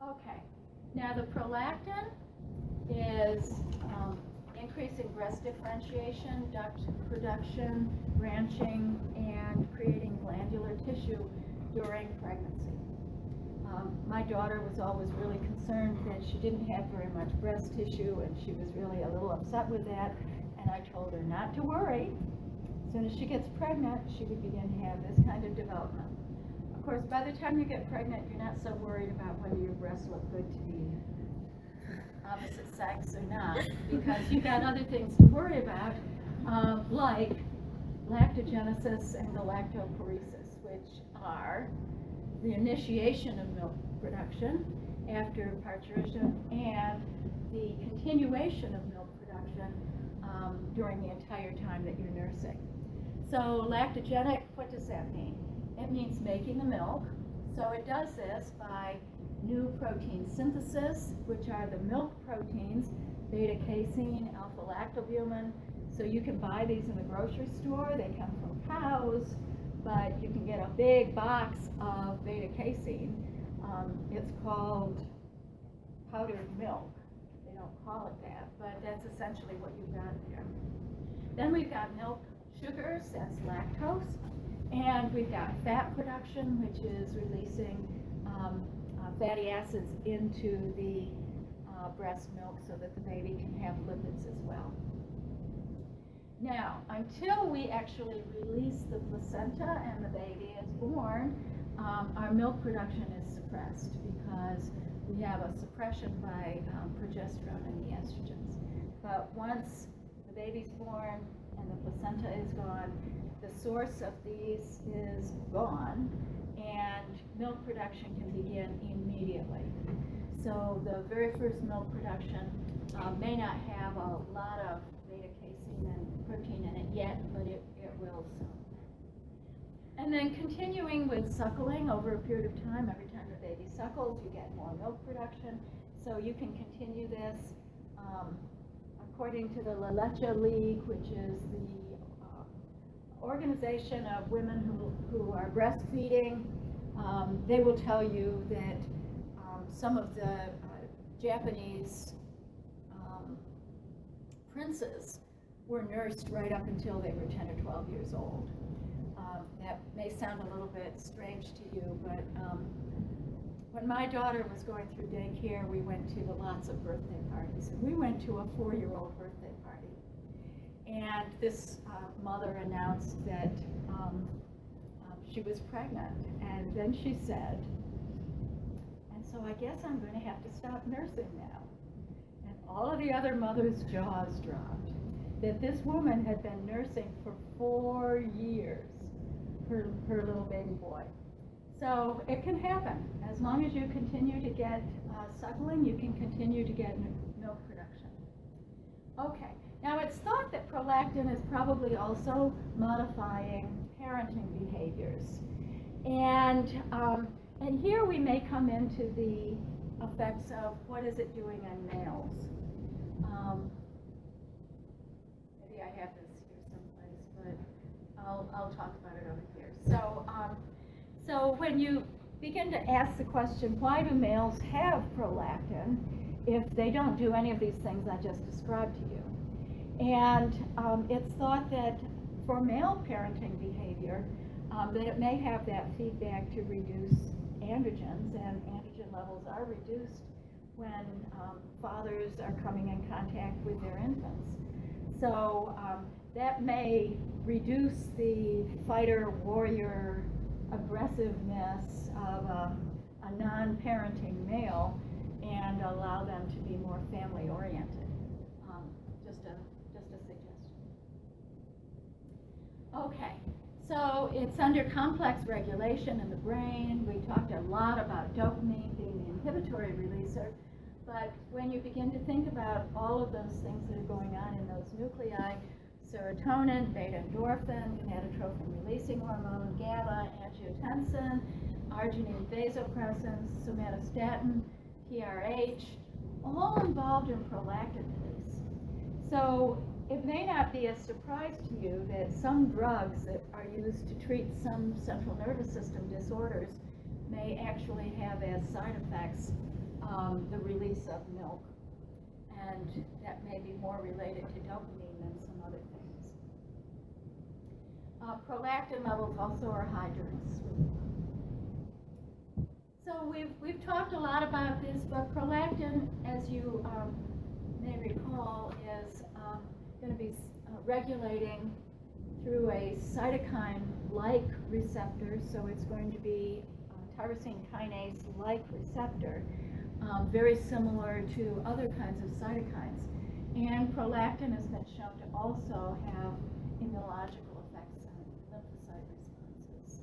Speaker 1: Okay, now the prolactin is increasing breast differentiation, duct production, branching, and creating glandular tissue during pregnancy. My daughter was always really concerned that she didn't have very much breast tissue, and she was really a little upset with that, and I told her not to worry. As soon as she gets pregnant, she would begin to have this kind of development. Of course, by the time you get pregnant, you're not so worried about whether your breasts look good to the opposite sex or not, because you've got other things to worry about, like lactogenesis and galactophoresis, which are the initiation of milk production after parturition and the continuation of milk production during the entire time that you're nursing. So lactogenic, what does that mean? It means making the milk. So it does this by new protein synthesis, which are the milk proteins, beta-casein, alpha-lactalbumin, So you can buy these in the grocery store. They come from cows, but you can get a big box of beta casein. It's called powdered milk. They don't call it that, but that's essentially what you've got there. Then we've got milk sugars, that's lactose. And we've got fat production, which is releasing fatty acids into the breast milk so that the baby can have lipids as well. Now, until we actually release the placenta and the baby is born, our milk production is suppressed because we have a suppression by progesterone and the estrogens. But once the baby's born and the placenta is gone, the source of these is gone, and milk production can begin immediately. So the very first milk production may not have a lot of beta casein and protein in it yet, but it will soon. And then continuing with suckling over a period of time, every time the baby suckles, you get more milk production. So you can continue this according to the LEC League, which is the organization of women who are breastfeeding. They will tell you that some of the Japanese princes were nursed right up until they were 10 or 12 years old. That may sound a little bit strange to you, but when my daughter was going through daycare, we went to lots of birthday parties. And we went to a 4-year-old birthday party. And this mother announced that she was pregnant. And then she said, and so I guess I'm going to have to stop nursing now. And all of the other mothers' jaws dropped. That this woman had been nursing for 4 years, her little baby boy. So it can happen. As long as you continue to get suckling, you can continue to get milk production. Okay, now it's thought that prolactin is probably also modifying parenting behaviors. And here we may come into the effects of what is it doing in males. Maybe I have this here someplace, but I'll talk about it over here. So when you begin to ask the question, why do males have prolactin if they don't do any of these things I just described to you? And it's thought that for male parenting behavior, that it may have that feedback to reduce androgens, and androgen levels are reduced when fathers are coming in contact with their infants. So that may reduce the fighter, warrior, aggressiveness of a non-parenting male and allow them to be more family-oriented. Just a suggestion. Okay, so it's under complex regulation in the brain. We talked a lot about dopamine being the inhibitory releaser, but when you begin to think about all of those things that are going on in those nuclei, serotonin, beta-endorphin, gonadotrophin-releasing hormone, GABA, angiotensin, arginine vasopressin, somatostatin, PRH, all involved in prolactin release. So it may not be a surprise to you that some drugs that are used to treat some central nervous system disorders may actually have as side effects the release of milk. And that may be more related to dopamine than some other things. Prolactin levels also are high during sleep. So we've talked a lot about this, but prolactin, as you may recall, is going to be regulating through a cytokine-like receptor, so it's going to be tyrosine kinase-like receptor, very similar to other kinds of cytokines. And prolactin has been shown to also have immunological effects on lymphocyte responses.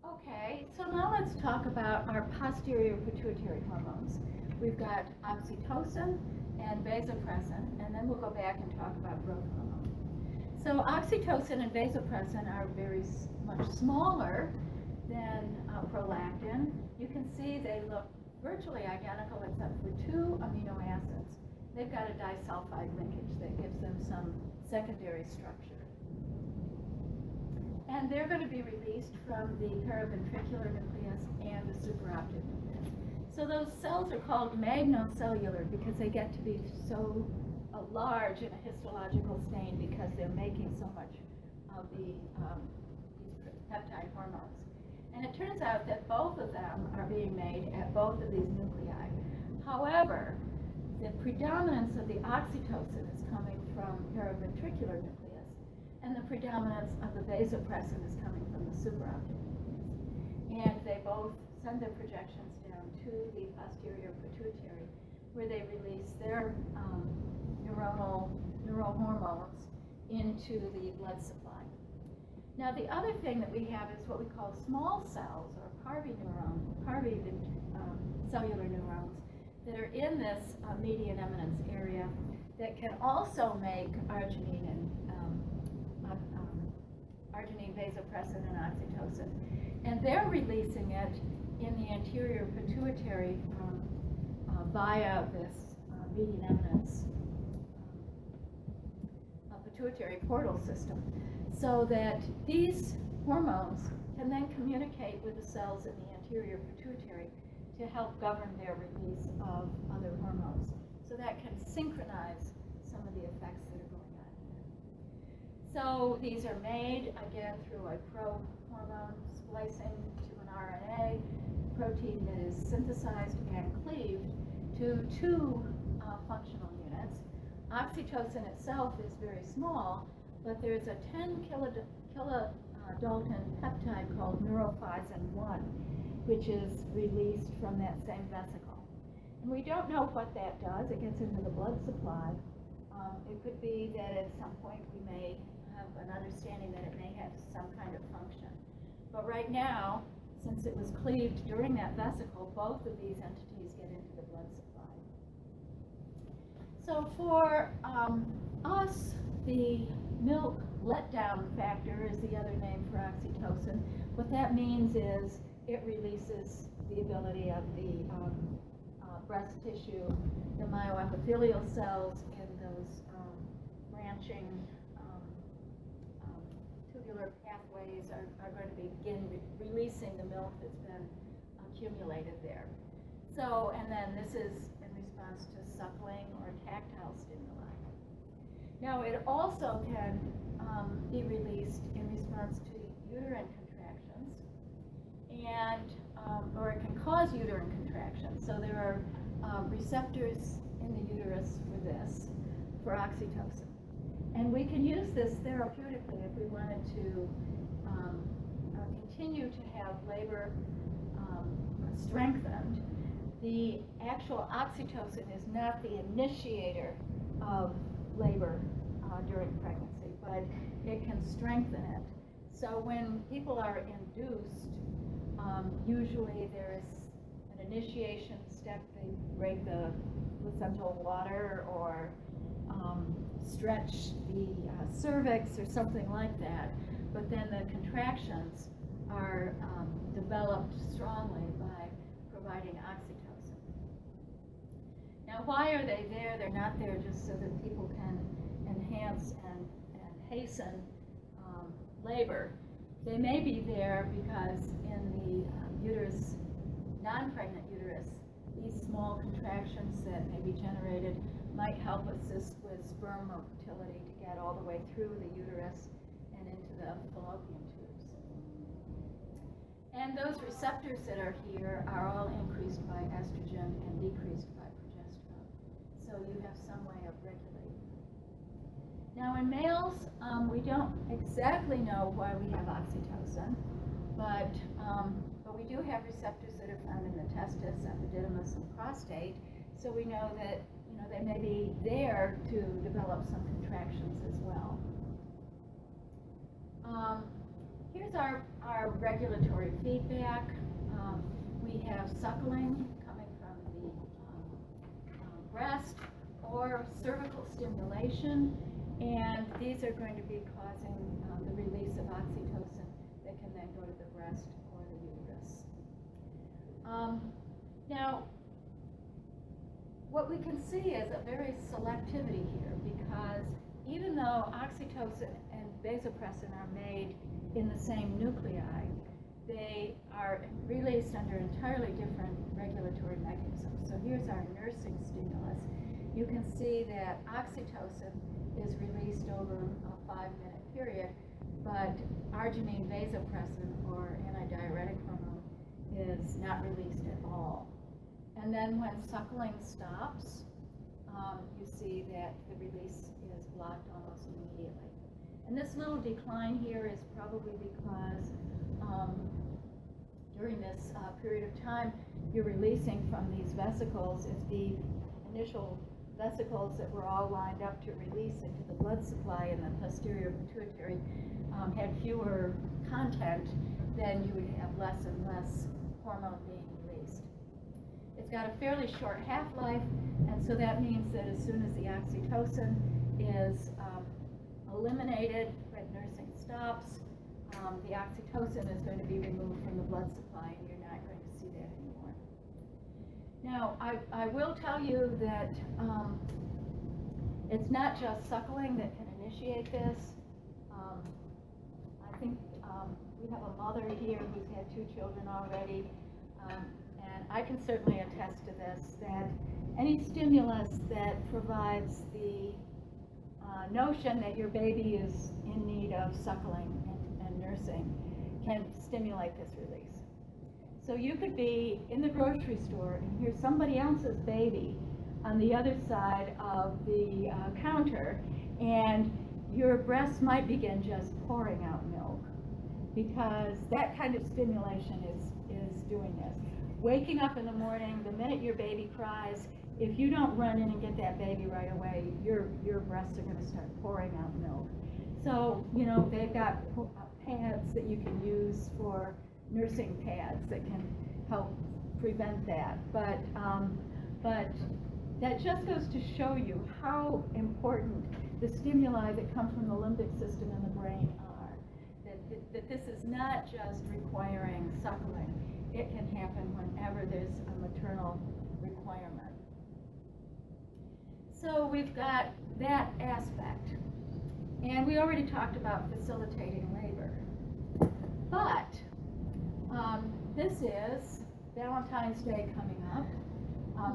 Speaker 1: Okay, so now let's talk about our posterior pituitary hormones. We've got oxytocin and vasopressin, and then we'll go back and talk about growth hormone. So oxytocin and vasopressin are very much smaller than prolactin. You can see they look virtually identical except for 2 amino acids. they've got a disulfide linkage that gives them some secondary structure. And they're going to be released from the paraventricular nucleus and the supraoptic nucleus. So those cells are called magnocellular because they get to be so large in a histological stain because they're making so much of these peptide hormones. And it turns out that both of them are being made at both of these nuclei. However, the predominance of the oxytocin is coming from paraventricular nucleus, and the predominance of the vasopressin is coming from the supraoptic nucleus. And they both send their projections down to the posterior pituitary, where they release their neural hormones into the blood supply. Now, the other thing that we have is what we call small cells, or cellular neurons, that are in this median eminence area that can also make arginine and arginine, vasopressin, and oxytocin. And they're releasing it in the anterior pituitary via this median eminence pituitary portal system, so that these hormones can then communicate with the cells in the anterior pituitary to help govern their release of other hormones. So that can synchronize some of the effects that are going on here. So these are made, again, through a pro-hormone splicing to an RNA protein that is synthesized and cleaved to two functional units. Oxytocin itself is very small, but there's a 10 kilodalton peptide called neurophysin-1, which is released from that same vesicle. And we don't know what that does. It gets into the blood supply. It could be that at some point we may have an understanding that it may have some kind of function. But right now, since it was cleaved during that vesicle, both of these entities get into the blood supply. So for us, the milk letdown factor is the other name for oxytocin. What that means is it releases the ability of the breast tissue, the myoepithelial cells in those branching tubular pathways are going to begin releasing the milk that's been accumulated there. So, and then this is in response to suckling or tactile stimuli. Now, it also can be released in response to uterine contractions, and or it can cause uterine contractions. So there are receptors in the uterus for this, for oxytocin. And we can use this therapeutically if we wanted to continue to have labor strengthened. The actual oxytocin is not the initiator of labor during pregnancy, but it can strengthen it. So when people are induced, usually there is an initiation step. They break the placental water or stretch the cervix or something like that. But then the contractions are developed strongly by providing oxytocin. Now, why are they there? They're not there just so that people can enhance and hasten labor. They may be there because in the uterus, non-pregnant uterus, these small contractions that may be generated might help assist with sperm motility to get all the way through the uterus and into the fallopian tubes. And those receptors that are here are all increased by estrogen and decreased by progesterone. So you have some way of regulating. Now in males, we don't exactly know why we have oxytocin, but we do have receptors that are found in the testis, epididymis, and prostate. So we know that they may be there to develop some contractions as well. Here's our regulatory feedback. We have suckling coming from the breast or cervical stimulation, and these are going to be causing the release of oxytocin that can then go to the breast or the uterus. Now, what we can see is a very selectivity here, because even though oxytocin and vasopressin are made in the same nuclei, they are released under entirely different regulatory mechanisms. So here's our nursing stimulus. You can see that oxytocin is released over a 5-minute period, but arginine vasopressin, or antidiuretic hormone, is not released at all. And then when suckling stops, you see that the release is blocked almost immediately. And this little decline here is probably because during this period of time, you're releasing from these vesicles. If the initial vesicles that were all lined up to release into the blood supply in the posterior pituitary had fewer content, then you would have less and less hormone being released. It's got a fairly short half-life, and so that means that as soon as the oxytocin is eliminated, when nursing stops, the oxytocin is going to be removed from the blood supply, and you're not going to see that anymore. Now, I will tell you that it's not just suckling that can initiate this. I think we have a mother here who's had 2 children already, and I can certainly attest to this, that any stimulus that provides the notion that your baby is in need of suckling and nursing can stimulate this release. So you could be in the grocery store and hear somebody else's baby on the other side of the counter, and your breast might begin just pouring out milk, because that kind of stimulation is doing this. Waking up in the morning, the minute your baby cries, if you don't run in and get that baby right away, your breasts are going to start pouring out milk. So, you know, they've got pads that you can use for nursing pads that can help prevent that. But that just goes to show you how important the stimuli that come from the limbic system and the brain are. That this is not just requiring suckling. It can happen whenever there's a maternal requirement. So we've got that aspect. And we already talked about facilitating labor. But this is Valentine's Day coming up.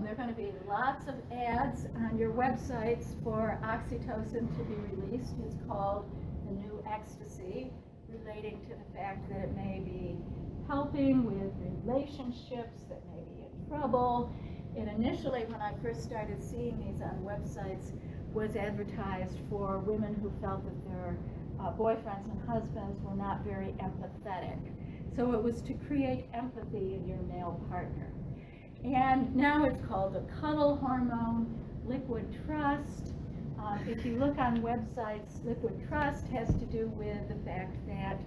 Speaker 1: There are going to be lots of ads on your websites for oxytocin to be released. It's called the new ecstasy, relating to the fact that it may be helping with relationships that may be in trouble. And initially, when I first started seeing these on websites, was advertised for women who felt that their boyfriends and husbands were not very empathetic. So it was to create empathy in your male partner. And now it's called the cuddle hormone, liquid trust. If you look on websites, liquid trust has to do with the fact that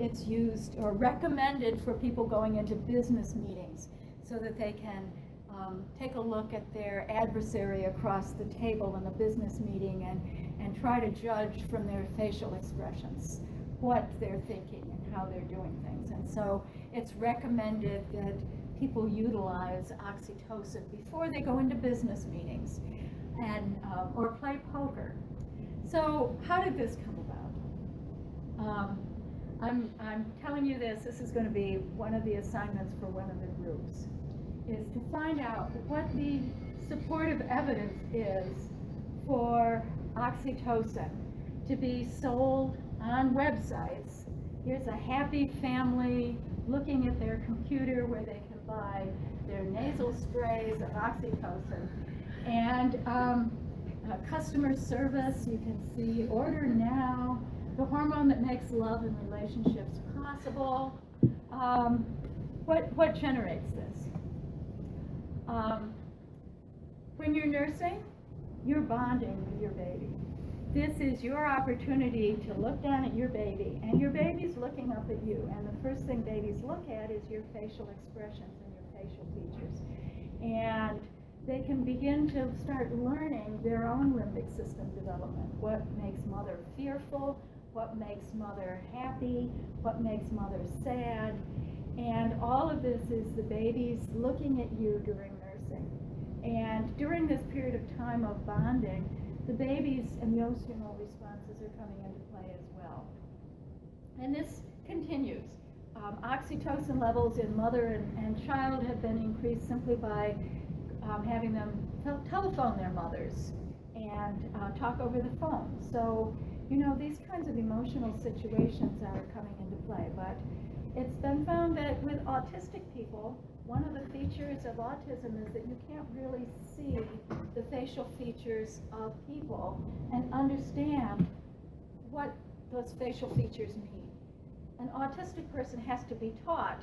Speaker 1: it's used or recommended for people going into business meetings so that they can take a look at their adversary across the table in a business meeting and try to judge from their facial expressions what they're thinking and how they're doing things. And so it's recommended that people utilize oxytocin before they go into business meetings and or play poker. So how did this come about? I'm telling you this is going to be one of the assignments for one of the groups, is to find out what the supportive evidence is for oxytocin to be sold on websites. Here's a happy family looking at their computer where they can buy their nasal sprays of oxytocin. And customer service, you can see order now, the hormone that makes love and relationships possible. What generates this? When you're nursing, you're bonding with your baby. This is your opportunity to look down at your baby, and your baby's looking up at you, and the first thing babies look at is your facial expressions and your facial features. And they can begin to start learning their own limbic system development. What makes mother fearful, what makes mother happy, what makes mother sad. And all of this is the baby's looking at you during nursing. And during this period of time of bonding, the baby's emotional responses are coming into play as well. And this continues. Oxytocin levels in mother and child have been increased simply by having them telephone their mothers and talk over the phone. So, you know, these kinds of emotional situations are coming into play. But it's been found that with autistic people, one of the features of autism is that you can't really see the facial features of people and understand what those facial features mean. An autistic person has to be taught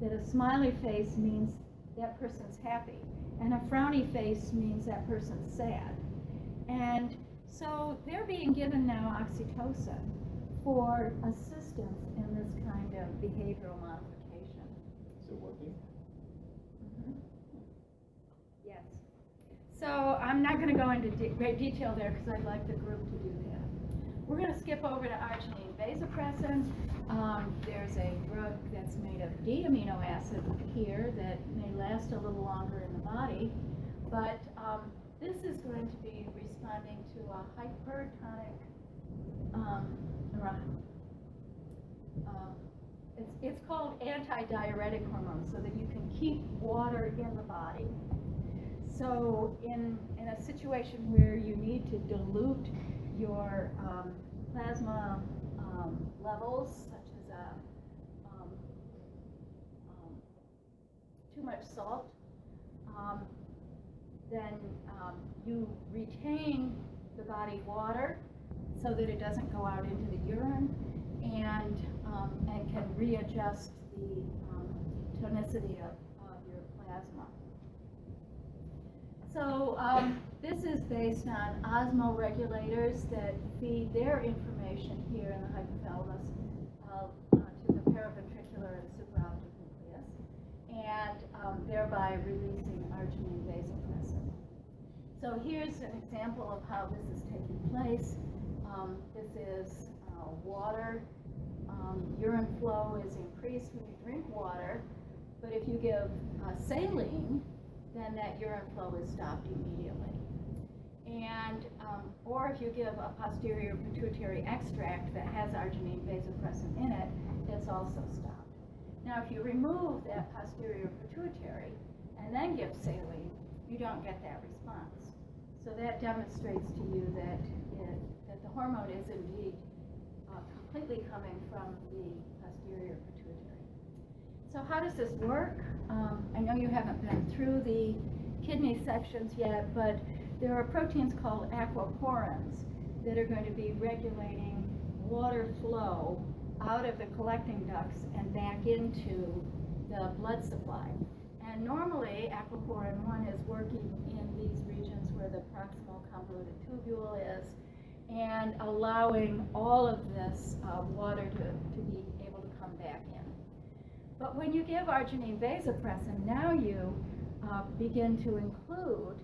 Speaker 1: that a smiley face means that person's happy, and a frowny face means that person's sad. And so they're being given now oxytocin for assistance in this kind of behavioral modification.
Speaker 2: Is it working?
Speaker 1: Yes. So I'm not going to go into great detail there because I'd like the group to do that. We're going to skip over to arginine vasopressin. There's a drug that's made of D-amino acid here that may last a little longer in the body, but this is going to be responding to a hypertonic, it's called antidiuretic hormone, so that you can keep water in the body. So in a situation where you need to dilute your plasma levels, such as too much salt, then you retain the body water so that it doesn't go out into the urine, and can readjust the tonicity of your plasma. So this is based on osmoregulators that feed their information here in the hypothalamus to the paraventricular and supraoptic nucleus, and thereby releasing arginine vasopressin. So here's an example of how this is taking place. This is water. Urine flow is increased when you drink water, but if you give saline, then that urine flow is stopped immediately. And, or if you give a posterior pituitary extract that has arginine vasopressin in it, it's also stopped. Now, if you remove that posterior pituitary and then give saline, you don't get that response. So that demonstrates to you that the hormone is indeed completely coming from the posterior pituitary. So how does this work? I know you haven't been through the kidney sections yet, but there are proteins called aquaporins that are going to be regulating water flow out of the collecting ducts and back into the blood supply. And normally, aquaporin 1 is working in these regions where the proximal convoluted tubule is, and allowing all of this water to be able to come back in. But when you give arginine vasopressin, now you begin to include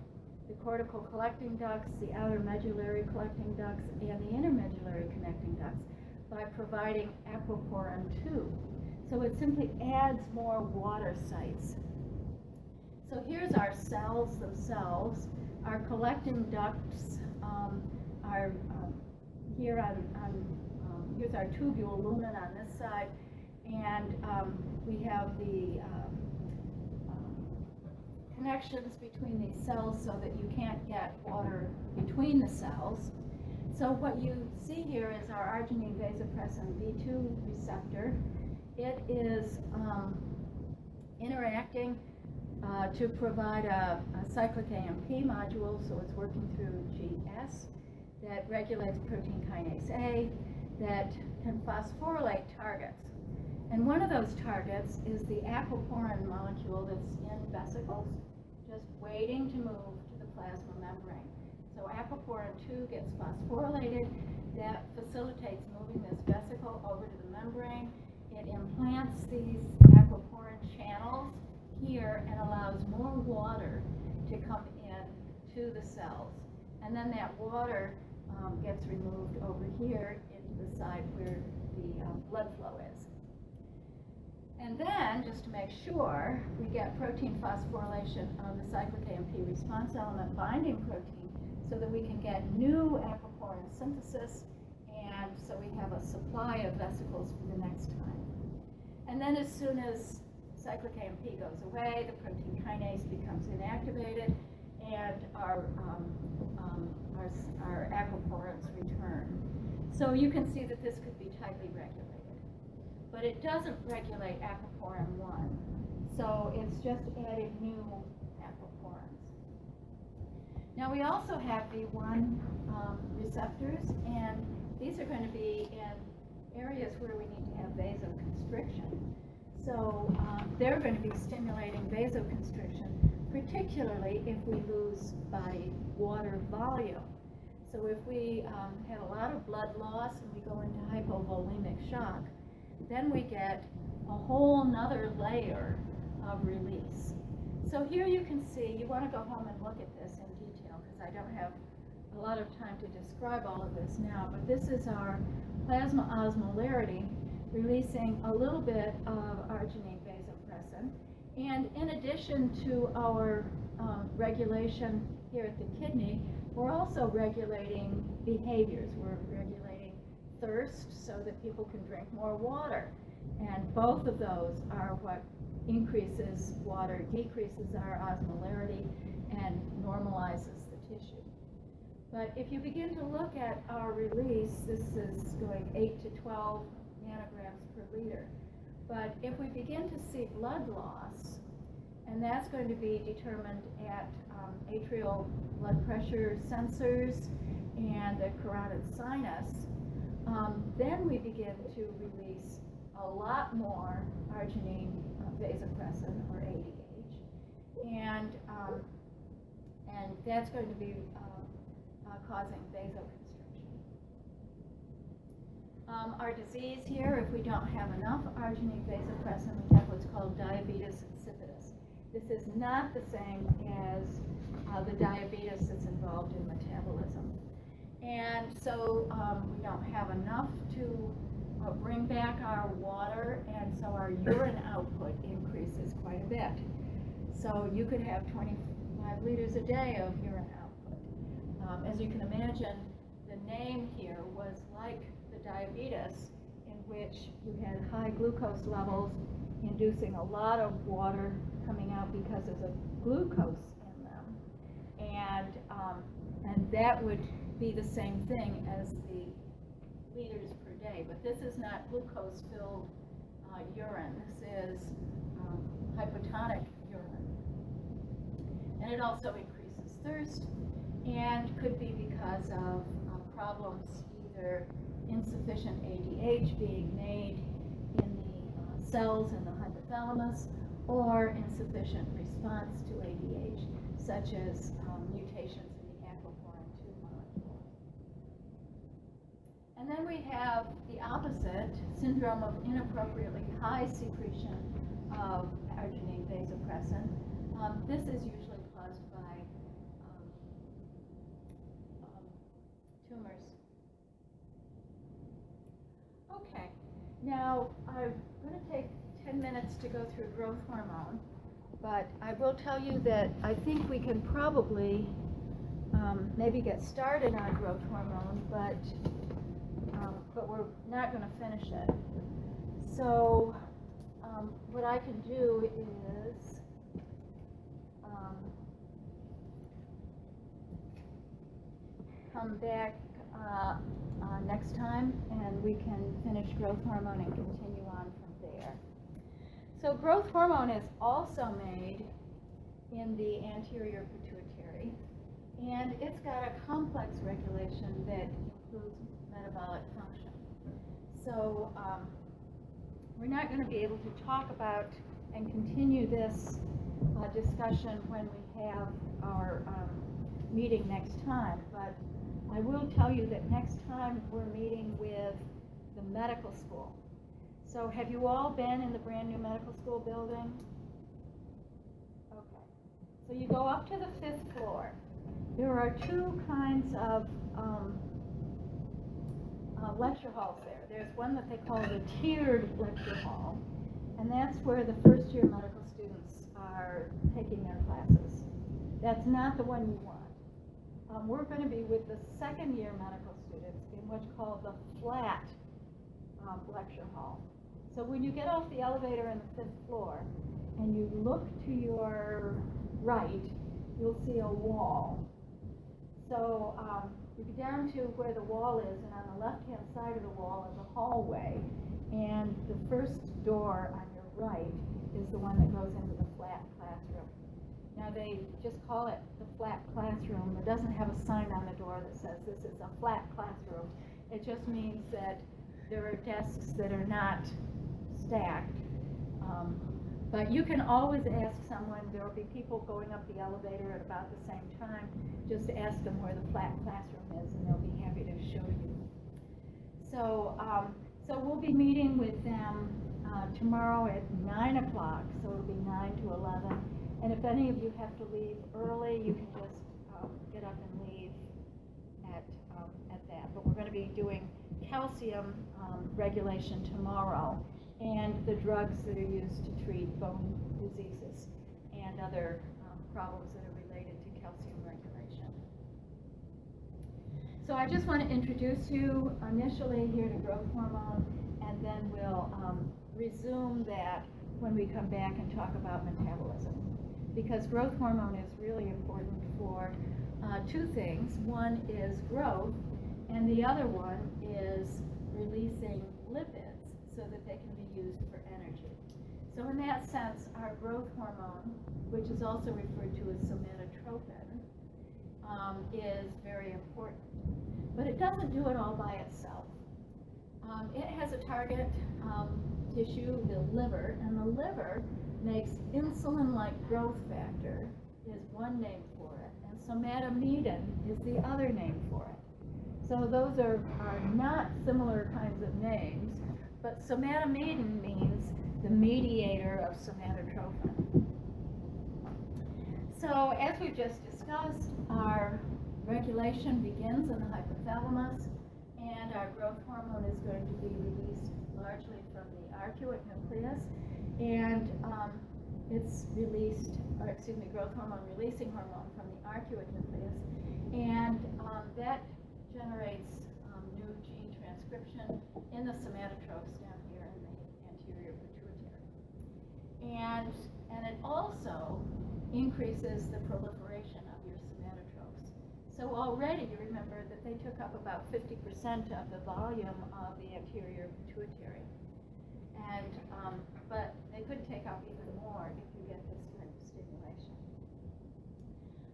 Speaker 1: the cortical collecting ducts, the outer medullary collecting ducts, and the intermedullary connecting ducts by providing aquaporin 2. So it simply adds more water sites. So here's our cells themselves. Our collecting ducts are here here's our tubule lumen on this side, and we have the connections between these cells so that you can't get water between the cells. So what you see here is our arginine vasopressin V2 receptor. It is interacting to provide a cyclic AMP module, so it's working through GS that regulates protein kinase A that can phosphorylate targets. And one of those targets is the aquaporin molecule that's in vesicles, just waiting to move to the plasma membrane. So aquaporin 2 gets phosphorylated. That facilitates moving this vesicle over to the membrane. It implants these aquaporin channels here and allows more water to come in to the cells. And then that water gets removed over here into the side where the blood flow is. And then, just to make sure, we get protein phosphorylation of the cyclic AMP response element binding protein so that we can get new aquaporin synthesis, and so we have a supply of vesicles for the next time. And then as soon as cyclic AMP goes away, the protein kinase becomes inactivated, and our aquaporins return. So you can see that this could be tightly regulated. But it doesn't regulate aquaporin 1. So it's just adding new aquaporins. Now we also have B1 receptors, and these are going to be in areas where we need to have vasoconstriction. So they're going to be stimulating vasoconstriction, particularly if we lose body water volume. So if we have a lot of blood loss and we go into hypovolemic shock, then we get a whole nother layer of release. So here you can see, you want to go home and look at this in detail because I don't have a lot of time to describe all of this now, but this is our plasma osmolarity releasing a little bit of arginine vasopressin. And in addition to our regulation here at the kidney, we're also regulating behaviors. We're regulating thirst so that people can drink more water. And both of those are what increases water, decreases our osmolarity, and normalizes the tissue. But if you begin to look at our release, this is going 8 to 12 nanograms per liter. But if we begin to see blood loss, and that's going to be determined at atrial blood pressure sensors and the carotid sinus, then we begin to release a lot more arginine vasopressin, or ADH, and that's going to be causing vasoconstriction. Our disease here, if we don't have enough arginine vasopressin, we have what's called diabetes insipidus. This is not the same as the diabetes that's involved in metabolism. And so we don't have enough to bring back our water, and so our urine output increases quite a bit. So you could have 25 liters a day of urine output. As you can imagine, the name here was like the diabetes, in which you had high glucose levels inducing a lot of water coming out because of the glucose in them. And that would be the same thing as the liters per day, but this is not glucose-filled urine. This is hypotonic urine. And it also increases thirst, and could be because of problems, either insufficient ADH being made in the cells in the hypothalamus, or insufficient response to ADH, such as mutations in the aquaporin 2 molecule. And then we have the opposite, syndrome of inappropriately high secretion of arginine vasopressin. This is usually caused by tumors. Okay, now I'm going to take 10 minutes to go through growth hormone, but I will tell you that I think we can probably maybe get started on growth hormone, but we're not going to finish it. So what I can do is come back next time, and we can finish growth hormone and continue on from there. So growth hormone is also made in the anterior pituitary, and it's got a complex regulation that includes metabolic function. So we're not going to be able to talk about and continue this discussion when we have our meeting next time, but I will tell you that next time we're meeting with the medical school. So have you all been in the brand new medical school building? Okay. So you go up to the 5th floor. There are 2 kinds of lecture halls there. There's one that they call the tiered lecture hall, and that's where the first year medical students are taking their classes. That's not the one you want. We're going to be with the second year medical students in what's called the flat lecture hall. So when you get off the elevator on the 5th floor and you look to your right, you'll see a wall. So you go down to where the wall is, and on the left-hand side of the wall is a hallway, and the first door on your right is the one that goes into the flat classroom. Now they just call it the flat classroom. It doesn't have a sign on the door that says this is a flat classroom. It just means that there are desks that are not stacked. But you can always ask someone. There will be people going up the elevator at about the same time. Just ask them where the flat classroom is, and they'll be happy to show you. So, so we'll be meeting with them tomorrow at 9 o'clock. So it'll be 9 to 11. And if any of you have to leave early, you can just get up and leave at that. But we're going to be doing calcium regulation tomorrow, and the drugs that are used to treat bone diseases and other problems that are related to calcium regulation. So I just want to introduce you initially here to growth hormone, and then we'll resume that when we come back and talk about metabolism. Because growth hormone is really important for two things. One is growth, and the other one is releasing lipids so that they can be used for energy. So in that sense, our growth hormone, which is also referred to as somatotropin, is very important. But it doesn't do it all by itself. It has a target tissue, the liver, and the liver makes insulin-like growth factor is one name for it, and somatomedin is the other name for it. So those are not similar kinds of names, but somatomedin means the mediator of somatotropin. So as we've just discussed, our regulation begins in the hypothalamus, and our growth hormone is going to be released largely from the arcuate nucleus, and it's released, or excuse me, growth hormone releasing hormone from the arcuate nucleus, and that generates new gene transcription in the somatotropes down here in the anterior pituitary. And it also increases the proliferation of your somatotropes. So already you remember that they took up about 50% of the volume of the anterior pituitary. And, but they could take up even more if you get this kind of stimulation.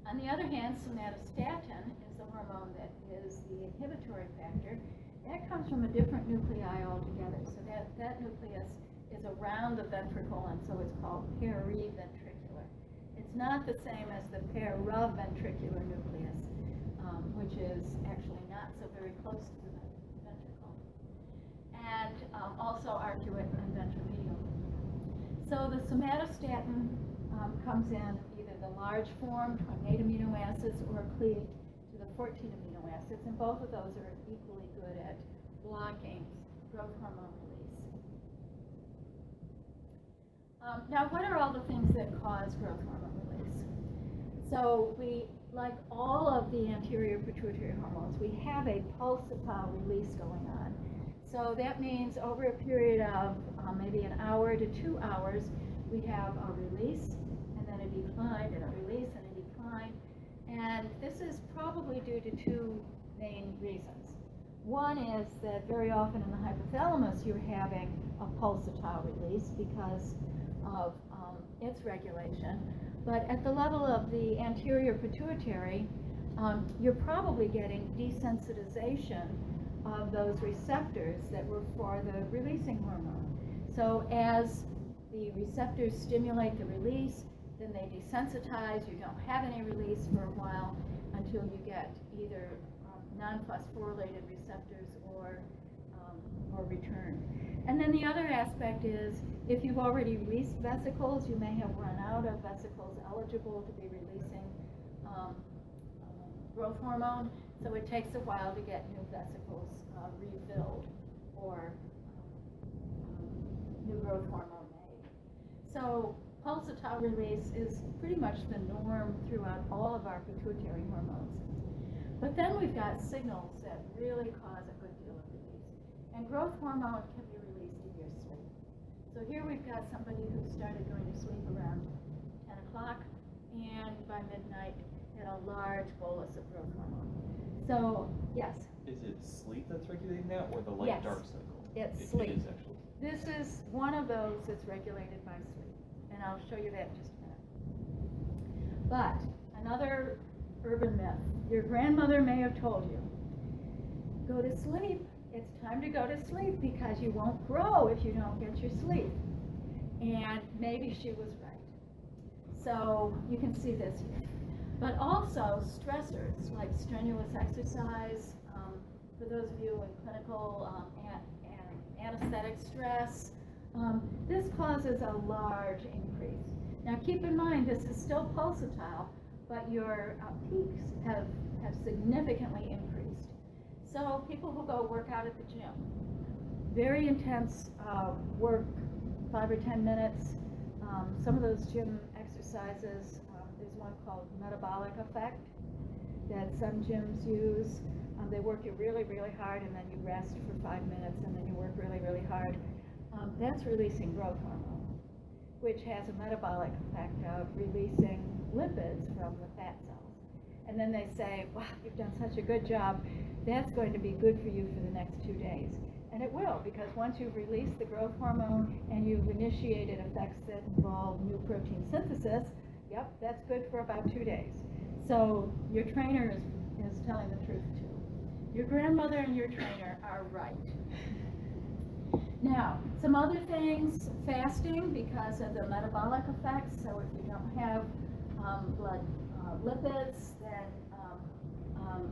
Speaker 1: On the other hand, somatostatin is the hormone that is the inhibitory factor. That comes from a different nuclei altogether. So that nucleus is around the ventricle, and so it's called periventricular. It's not the same as the paraventricular nucleus, which is actually not so very close to the ventricle. And also arcuate and ventromedial. So the somatostatin comes in either the large form, 28 amino acids, or cleaved to the 14 amino acids, and both of those are equally good at blocking growth hormone release. Now, what are all the things that cause growth hormone release? So we, like all of the anterior pituitary hormones, we have a pulsatile release going on. So that means over a period of maybe an hour to 2 hours, we have a release, and then a decline, and a release, and a decline. And this is probably due to two main reasons. One is that very often in the hypothalamus, you're having a pulsatile release because of its regulation. But at the level of the anterior pituitary, you're probably getting desensitization of those receptors that were for the releasing hormone. So as the receptors stimulate the release, then they desensitize. You don't have any release for a while until you get either non-phosphorylated receptors or return. And then the other aspect is, if you've already released vesicles, you may have run out of vesicles eligible to be releasing growth hormone, so it takes a while to get new vesicles refilled or new growth hormone made. So pulsatile release is pretty much the norm throughout all of our pituitary hormones. But then we've got signals that really cause a good deal of release. And growth hormone can be released in your sleep. So here we've got somebody who started going to sleep around 10 o'clock and by midnight had a large bolus of growth hormone. So, yes.
Speaker 2: Is it sleep that's regulating that, or the
Speaker 1: Yes.
Speaker 2: light-dark cycle?
Speaker 1: It's sleep.
Speaker 2: It is actually.
Speaker 1: This is one of those that's regulated by sleep, and I'll show you that in just a minute. But another urban myth, your grandmother may have told you, go to sleep, it's time to go to sleep because you won't grow if you don't get your sleep. And maybe she was right. So you can see this here. But also stressors like strenuous exercise, for those of you in clinical anesthetic stress, this causes a large increase. Now keep in mind this is still pulsatile, but your peaks have significantly increased. So people who go work out at the gym, very intense work, 5 or 10 minutes. Some of those gym exercises, there's one called metabolic effect that some gyms use. They work you really, really hard and then you rest for 5 minutes and then you work really, really hard. That's releasing growth hormone, which has a metabolic effect of releasing lipids from the fat cells. And then they say, wow, you've done such a good job. That's going to be good for you for the next 2 days. And it will, because once you've released the growth hormone and you've initiated effects that involve new protein synthesis, yep, that's good for about 2 days. So your trainer is telling the truth too. Your grandmother and your trainer are right. Now, some other things, fasting because of the metabolic effects. So if you don't have blood lipids, then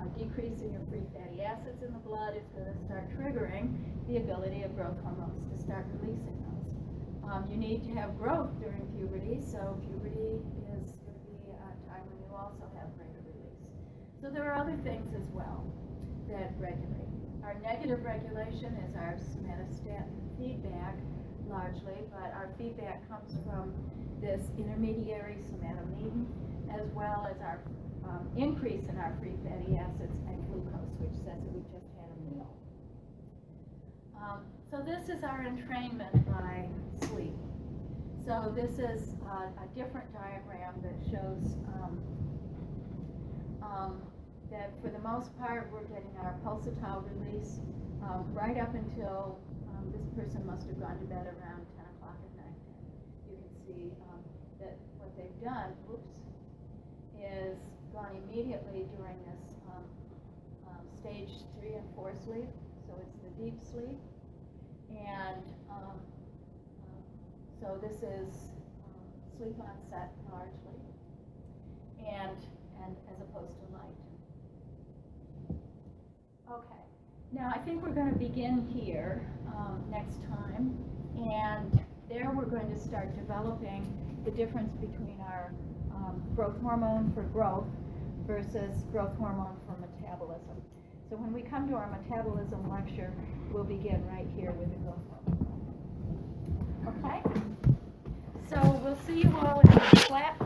Speaker 1: a decrease in your free fatty acids in the blood is going to start triggering the ability of growth hormones to start releasing those. You need to have growth during puberty, so puberty is going to be a time when you also have greater release. So there are other things as well that regulate. Our negative regulation is our somatostatin feedback largely, but our feedback comes from this intermediary somatomedin as well as our increase in our free fatty acids and glucose, which says that we just had a meal. So this is our entrainment by sleep. So this is a different diagram that shows that for the most part we're getting our pulsatile release right up until this person must have gone to bed around 10 o'clock at night. You can see that what they've done, is gone immediately during this stage 3 and 4 sleep. So it's the deep sleep. And so this is sleep onset largely, and as opposed to light. Okay, now I think we're going to begin here next time, and there we're going to start developing the difference between our growth hormone for growth versus growth hormone for metabolism. So when we come to our metabolism lecture, we'll begin right here with the growth hormone. Okay? So we'll see you all in class.